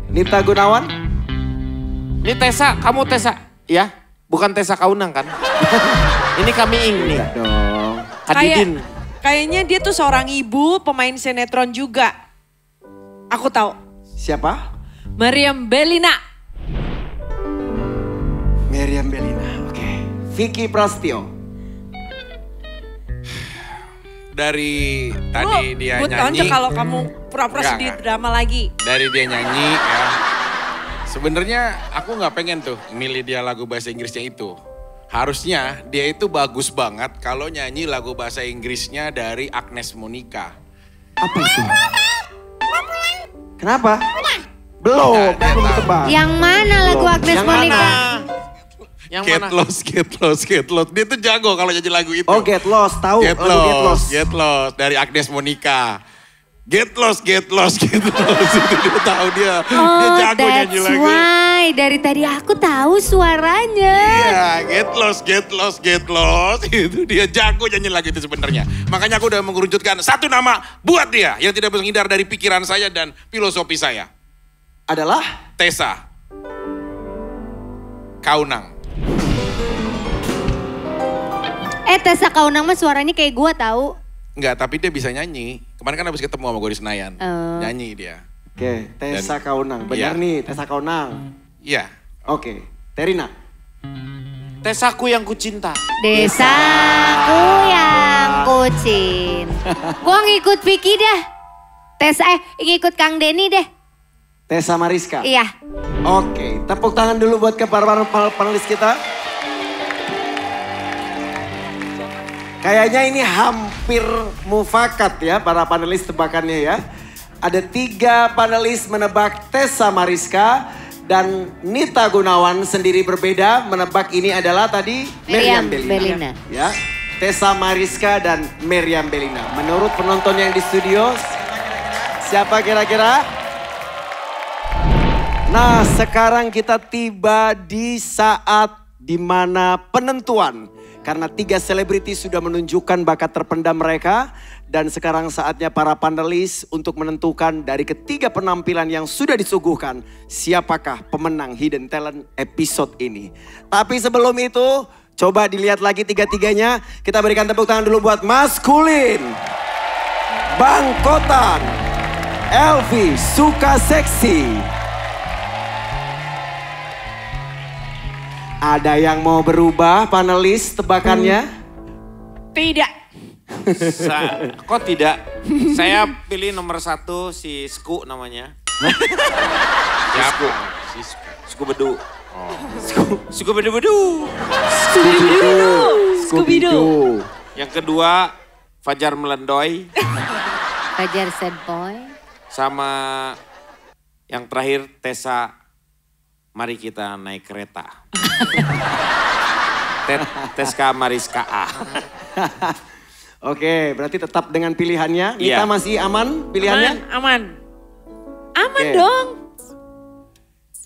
C: Nita Gunawan?
F: Ini Tessa, kamu Tessa, ya? Bukan Tessa Kaunang kan? Ini kami ini.
C: Dong.
F: Kadidin.
I: Kayaknya dia tuh seorang ibu, pemain sinetron juga. Aku tahu.
C: Siapa?
I: Meriam Bellina.
C: Meriam Bellina, oke. Vicky Prasetyo.
B: Dari tadi dia
I: Gue tonjok
B: nyanyi.
I: kalau kamu pura-pura
B: Enggak,
I: sedih
B: enggak.
I: drama lagi.
B: Dari dia nyanyi ya. Sebenarnya aku nggak pengen tuh milih dia lagu bahasa Inggrisnya itu. Harusnya dia itu bagus banget kalau nyanyi lagu bahasa Inggrisnya dari Agnes Monica.
C: Apa itu? Kenapa? Belum,
B: Enggak, dia
C: belum
B: tahu.
C: ditebak.
H: Yang mana lagu
C: Belum.
H: Agnes
F: Yang
H: Monica?
F: mana? Yang
B: Get
F: mana?
B: Lost, Get Lost, Get Lost. Dia tuh jago kalau nyanyi lagu itu.
C: Oh, Get Lost, tahu.
B: Get
C: lagu Get Lost.
B: Lost, Get Lost dari Agnes Monica. Get Lost, Get Lost, Get Lost. Itu dia tahu dia
H: Oh,
B: jago nyanyi
H: that's
B: lagu.
H: why. Dari tadi aku tahu suaranya.
B: Iya, Get Lost, Get Lost, Get Lost. Itu dia jago nyanyi lagu itu sebenarnya. Makanya aku udah mengerucutkan satu nama buat dia yang tidak bisa menghindar dari pikiran saya dan filosofi saya.
C: Adalah?
B: Tessa Kaunang.
H: Tessa Kaunang mah suaranya kayak gua tahu.
B: Enggak, tapi dia bisa nyanyi. Kemarin kan habis ketemu sama gue di Senayan.
H: Oh.
B: Nyanyi dia.
C: Oke, Tessa
B: Dan-
C: Kaunang. Benar
B: Iya.
C: nih, Tessa Kaunang.
B: Iya.
C: Oke, Terina.
F: Tesaku yang kucinta.
H: Desaku yang kucin. Gua ngikut Vicky dah. Ngikut Kang Denny deh.
C: Tessa Mariska.
H: Iya.
C: Oke, tepuk tangan dulu buat ke para panelis kita. Kayaknya ini hampir mufakat ya para panelis tebakannya ya. Ada 3 panelis menebak Tessa Mariska dan Nita Gunawan sendiri berbeda menebak ini adalah tadi Meriam
H: Meriam
C: Bellina.
H: Bellina.
C: Ya, Tessa Mariska dan Meriam Bellina. Menurut penonton yang di studio, siapa kira-kira? Nah, sekarang kita tiba di saat dimana penentuan. Karena 3 selebriti sudah menunjukkan bakat terpendam mereka. Dan sekarang saatnya para panelis untuk menentukan dari ketiga penampilan yang sudah disuguhkan. Siapakah pemenang Hidden Talent episode ini. Tapi sebelum itu, coba dilihat lagi 3-3-nya. Kita berikan tepuk tangan dulu buat Maskulin, Bang Kotan, Elvi Suka Seksi. Ada yang mau berubah panelis tebakannya?
I: Tidak.
F: Kok tidak? Saya pilih nomor 1 si Sku namanya.
B: Siapa?
F: Sku Bedu. Sku Bedu-bedu.
C: Scooby-Doo.
F: Yang kedua Fajar Melendoy.
H: Fajar Sad Boy.
F: Sama yang terakhir Tessa, mari kita naik kereta. Teska Mariska A.
C: Oke, berarti tetap dengan pilihannya. Mita
F: Iya.
C: masih aman pilihannya?
I: Aman. Aman
C: Oke.
I: dong.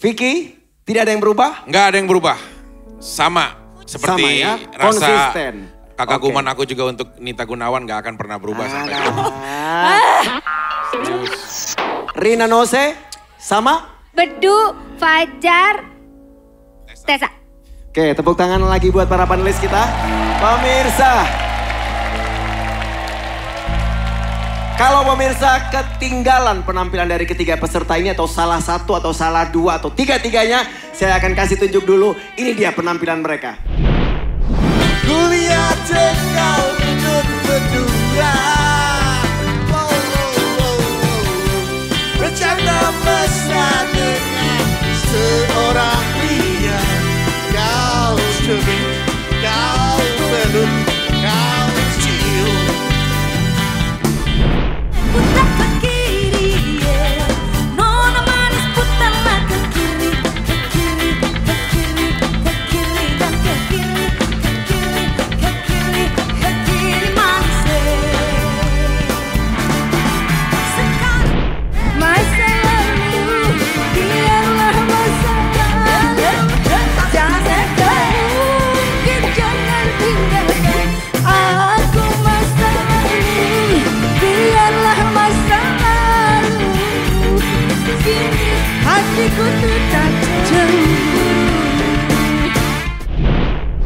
C: Vicky, tidak ada yang berubah?
B: Nggak ada yang berubah. Sama seperti
C: Sama ya,
B: rasa
C: konsisten.
B: kekaguman
C: Oke.
B: aku juga untuk Nita Gunawan nggak akan pernah berubah sampai
C: Rina Nose, sama?
H: Bedu, Fajar, Tessa.
C: Oke, tepuk tangan lagi buat para panelis kita. Pemirsa, kalau pemirsa ketinggalan penampilan dari ketiga peserta ini atau salah satu atau salah dua atau tiga-tiganya, saya akan kasih tunjuk dulu. Ini dia penampilan mereka.
G: Kulihat engkau duduk berdua, wow, wow, wow, wow. Bercanda mesra dengan seorang pria. Kau cubit, kau peluk, kau cium.
E: Putar ke kiri, nona manis putarlah ke kiri, ke kiri, ke kiri, ke kiri dan ke kiri, ke kiri, ke kiri, ke kiri manis. Sekarang masa lalu, biarlah masa lalu. Jangan mungkin jangan tinggalkan aku masa lalu. Biarlah masa lalu. Kini hatiku tetap cemburu.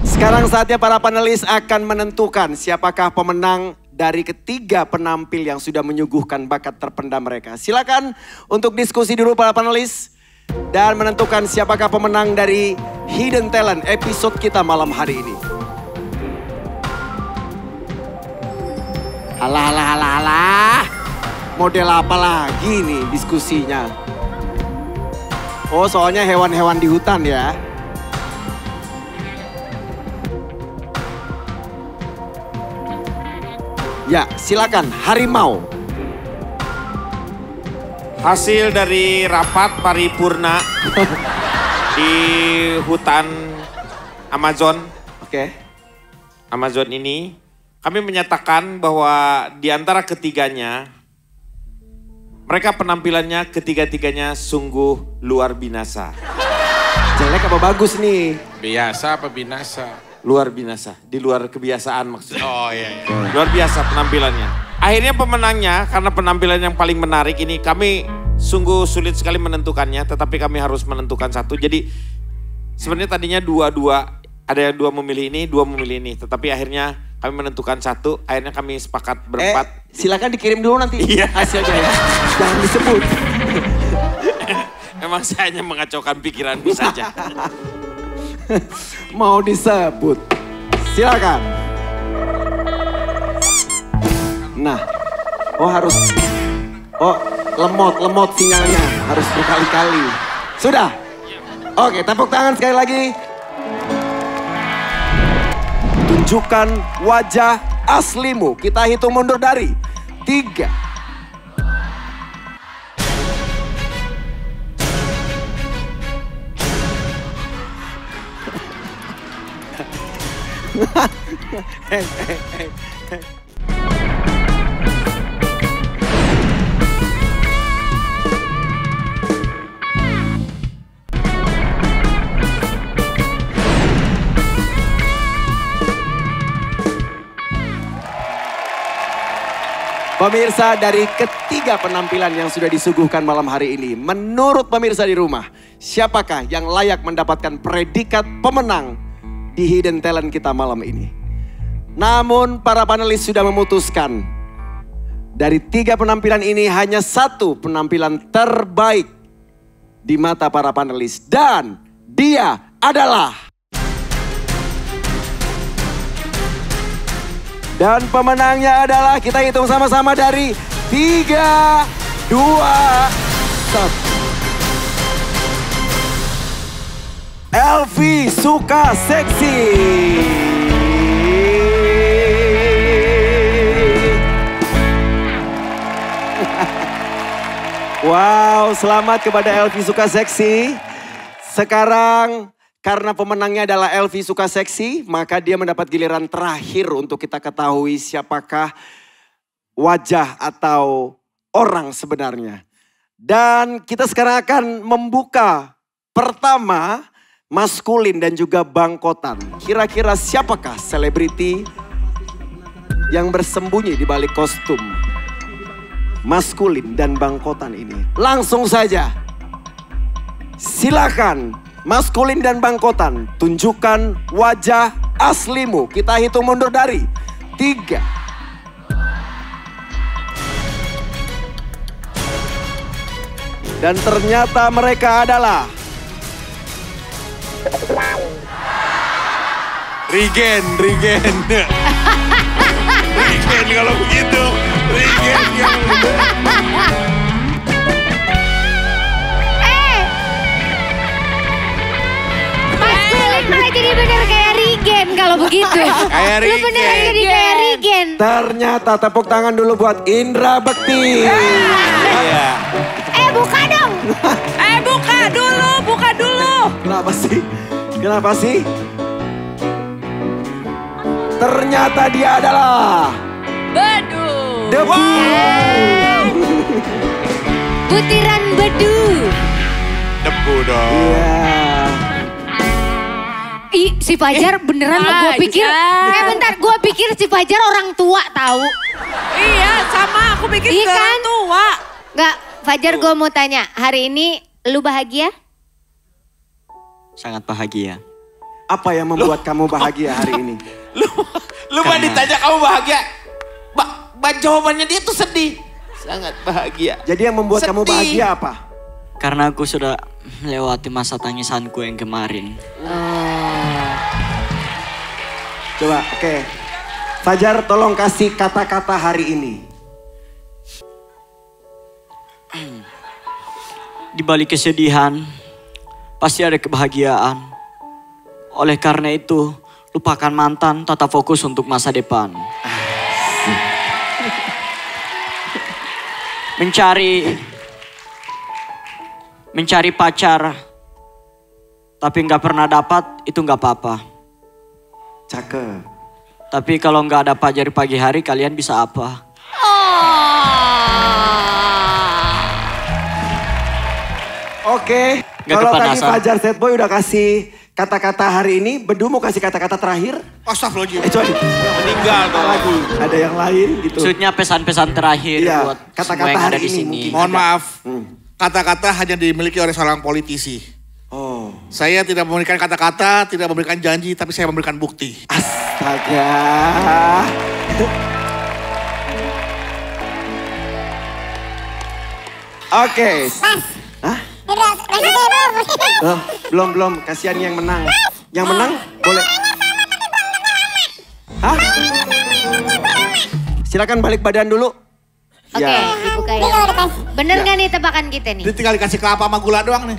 C: Sekarang saatnya para panelis akan menentukan siapakah pemenang dari ketiga penampil yang sudah menyuguhkan bakat terpendam mereka. Silakan untuk diskusi dulu para panelis dan menentukan siapakah pemenang dari Hidden Talent episode kita malam hari ini. Alah. Model apa lagi nih diskusinya? Oh, soalnya hewan-hewan di hutan ya. Ya, silakan harimau.
F: Hasil dari rapat paripurna di hutan Amazon.
C: Oke.
F: Amazon ini, kami menyatakan bahwa di antara ketiganya, mereka penampilannya ketiga-tiganya sungguh luar binasa.
C: Jelek apa bagus nih?
B: biasa apa binasa?
F: Luar binasa, di luar kebiasaan maksudnya.
B: Oh iya.
F: Luar biasa penampilannya. Akhirnya pemenangnya karena penampilan yang paling menarik ini kami sungguh sulit sekali menentukannya, tetapi kami harus menentukan satu. Jadi sebenarnya tadinya dua-dua, ada dua memilih ini, dua memilih ini. Tetapi akhirnya kami menentukan satu, akhirnya kami sepakat berempat.
C: Silakan dikirim dulu nanti
F: Iya.
C: hasilnya ya. Jangan disebut.
F: Emang saya hanya mengacaukan pikiranmu saja.
C: Mau disebut. Silakan. Nah, harus. Lemot sinyalnya. Harus berkali-kali. Sudah? Oke, tepuk tangan sekali lagi. Tunjukkan wajah aslimu. Kita hitung mundur dari 3. Pemirsa, dari ketiga penampilan yang sudah disuguhkan malam hari ini, menurut pemirsa di rumah, siapakah yang layak mendapatkan predikat pemenang di Hidden Talent kita malam ini? Namun para panelis sudah memutuskan, dari 3 penampilan ini hanya 1 penampilan terbaik di mata para panelis. Dan dia adalah... Dan pemenangnya adalah, kita hitung sama-sama dari 3, 2, 1. Elvi Suka Seksi. Wow, selamat kepada Elvi Suka Seksi. Sekarang karena pemenangnya adalah Elvi Sukaseksi, maka dia mendapat giliran terakhir untuk kita ketahui siapakah wajah atau orang sebenarnya. Dan kita sekarang akan membuka pertama maskulin dan juga bangkotan. Kira-kira siapakah selebriti yang bersembunyi di balik kostum maskulin dan bangkotan ini? Langsung saja. Silakan maskulin dan bangkotan, tunjukkan wajah aslimu. Kita hitung mundur dari 3. Dan ternyata mereka adalah
B: Regen. Regen kalau begitu. Regen kalau begitu.
H: Maskulin malah jadi bener kayak Regen kalau begitu.
B: Kayak
H: Lu beneran jadi kayak Regen.
C: ternyata tepuk tangan dulu buat Indra Bekti.
B: Iya.
H: Buka dong.
I: Buka dulu.
C: Kenapa sih? Ternyata dia adalah
E: Bedu.
C: debu.
H: Butiran bedu.
B: Debu dong.
C: Iya.
H: Ih, si Fajar beneran gue pikir. Bentar, gue pikir si Fajar orang tua tahu.
I: Iya, sama aku pikir
H: Iya
I: orang
H: kan?
I: tua.
H: Enggak, Fajar gue mau tanya, hari ini lu bahagia?
J: Sangat bahagia.
C: Apa yang membuat kamu bahagia hari ini?
F: Lu mah ditanya kamu bahagia. Jawabannya dia tuh sedih. Sangat bahagia.
C: Jadi yang membuat kamu
F: Sedih.
C: bahagia apa?
J: Karena aku sudah melewati masa tangisanku yang kemarin.
C: Coba, oke. Fajar tolong kasih kata-kata hari ini.
J: Di balik kesedihan, pasti ada kebahagiaan. Oleh karena itu, lupakan mantan, tetap fokus untuk masa depan. Mencari pacar, tapi nggak pernah dapat, itu nggak apa-apa.
C: Cakep.
J: Tapi kalau nggak ada pacar pagi hari, kalian bisa apa?
C: Oke,
J: Nggak
C: kalau tadi
J: kepanasan.
C: Fajar Sad Boy udah kasih kata-kata hari ini, Bedu mau kasih kata-kata terakhir?
A: Astagfirullahaladzim.
C: Coba
A: Meninggal
C: apa lagi? Ada yang lain gitu?
J: Maksudnya pesan-pesan terakhir
C: Iya,
J: buat
C: kata-kata
J: semua yang ada
C: hari
J: di
C: ini
J: sini.
C: mungkin.
A: Mohon maaf.
C: Hmm.
A: Kata-kata hanya dimiliki oleh seorang politisi.
C: Oh,
A: Saya tidak memberikan kata-kata, tidak memberikan janji, tapi saya memberikan bukti.
C: astaga. Oke. Hah? Belum. Kasihan yang menang. Yang menang boleh. Hah? Silakan balik badan dulu.
H: Oke,
C: Ya.
H: dibuka ya. Bener gak nih tebakan kita nih?
A: Jadi tinggal dikasih kelapa sama gula doang nih.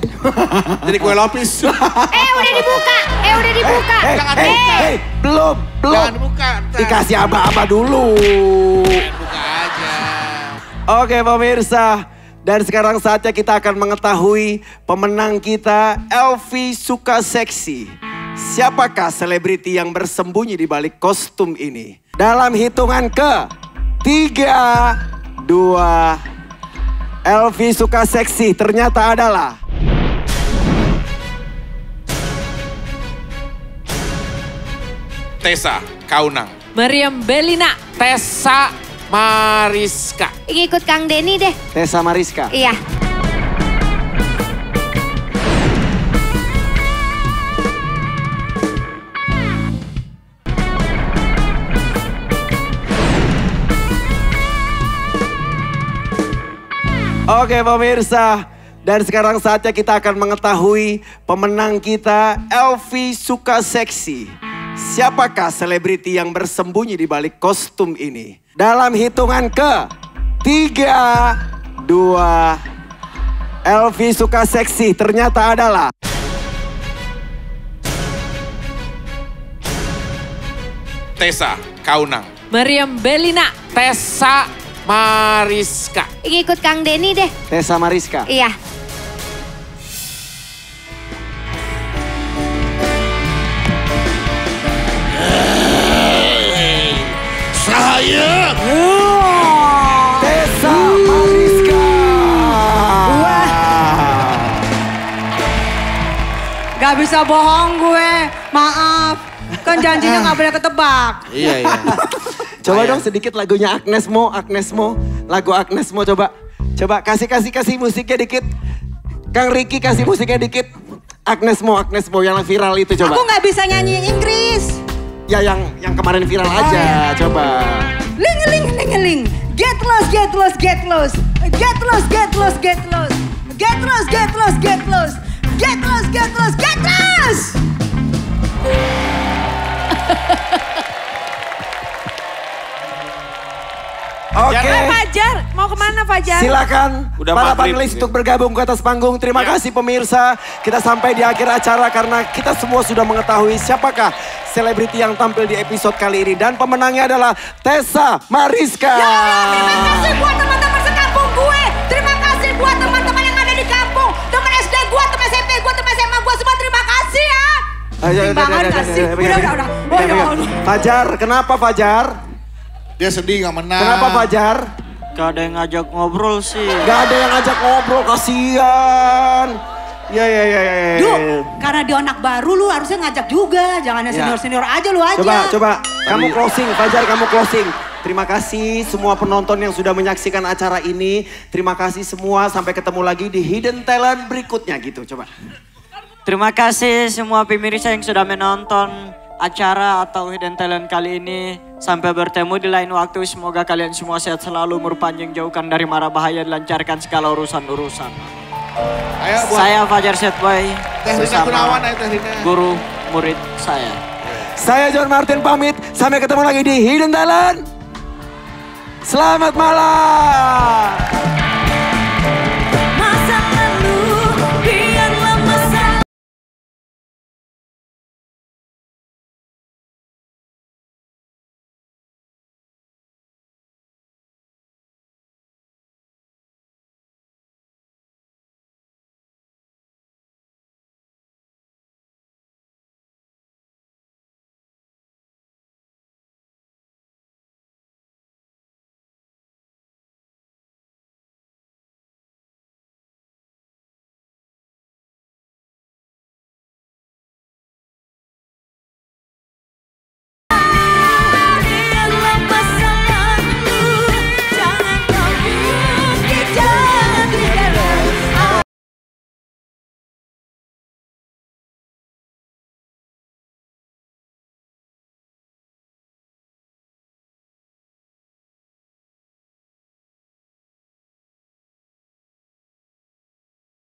A: Jadi kue lapis.
H: Udah dibuka.
C: Belum.
A: Jangan dibuka. ntar.
C: Dikasih aba-aba dulu.
A: Buka aja.
C: Oke pemirsa, dan sekarang saatnya kita akan mengetahui pemenang kita, Elvi Sukaseksi. Siapakah selebriti yang bersembunyi di balik kostum ini? Dalam hitungan ke 3, 2, Elvi Sukaseksi ternyata adalah
B: Tessa Kaunang.
I: Meriam Belina.
F: Tessa Mariska.
H: Ikut Kang Denny deh.
C: Tessa Mariska.
H: Iya.
C: Oke pemirsa, dan sekarang saatnya kita akan mengetahui pemenang kita, Elvi Sukaseksi. Siapakah selebriti yang bersembunyi di balik kostum ini? Dalam hitungan ke 3, 2, Elvi Sukaseksi ternyata adalah
B: Tessa Kaunang.
I: Meriam Belina.
F: Tessa Mariska.
H: Ikut Kang Denny deh.
C: Tessa Mariska.
H: Iya.
G: Iya.
C: Tessa Mariska.
I: Gak bisa bohong gue, maaf. Kan janjinya gak boleh ketebak.
F: Iya.
C: Coba dong sedikit lagunya Agnes Mo. Lagu Agnes Mo coba. Coba kasih musiknya dikit. Kang Ricky kasih musiknya dikit. Agnes Mo yang viral itu coba.
I: Aku gak bisa nyanyi Inggris.
C: Ya yang kemarin viral aja, coba.
I: Ling. Get lost. Get lost. Get lost.
C: Oke.
I: Fajar, mau kemana Fajar?
C: Silakan
F: Udah
C: para
F: maghrib.
C: panelis untuk bergabung ke atas panggung. Terima kasih pemirsa. Kita sampai di akhir acara karena kita semua sudah mengetahui siapakah selebriti yang tampil di episode kali ini. Dan pemenangnya adalah Tessa Mariska.
I: Terima kasih buat teman-teman sekampung gue. Terima kasih buat teman-teman yang ada di kampung. Teman SD gue, teman SMP gue, teman SMA gue semua terima kasih ya. Timbangan kasih. Udah.
C: Fajar, kenapa Fajar?
G: Dia sedih gak menang.
C: Kenapa Fajar?
J: Gak ada yang ngajak ngobrol sih.
C: Gak ada yang ngajak ngobrol, kasihan. Ya.
I: Duh, karena dia anak baru lu harusnya ngajak juga. Jangan yang senior aja lu aja.
C: Coba. Kamu closing, Fajar kamu closing. Terima kasih semua penonton yang sudah menyaksikan acara ini. Terima kasih semua, sampai ketemu lagi di Hidden Talent berikutnya gitu, coba.
J: Terima kasih semua pemirsa yang sudah menonton acara atau Hidden Talent kali ini. Sampai bertemu di lain waktu. Semoga kalian semua sehat selalu, umur panjang, jauhkan dari mara bahaya, dilancarkan segala urusan-urusan. Saya Fajar Setboy bersama guru murid saya.
C: Saya John Martin pamit. Sampai ketemu lagi di Hidden Talent. Selamat malam.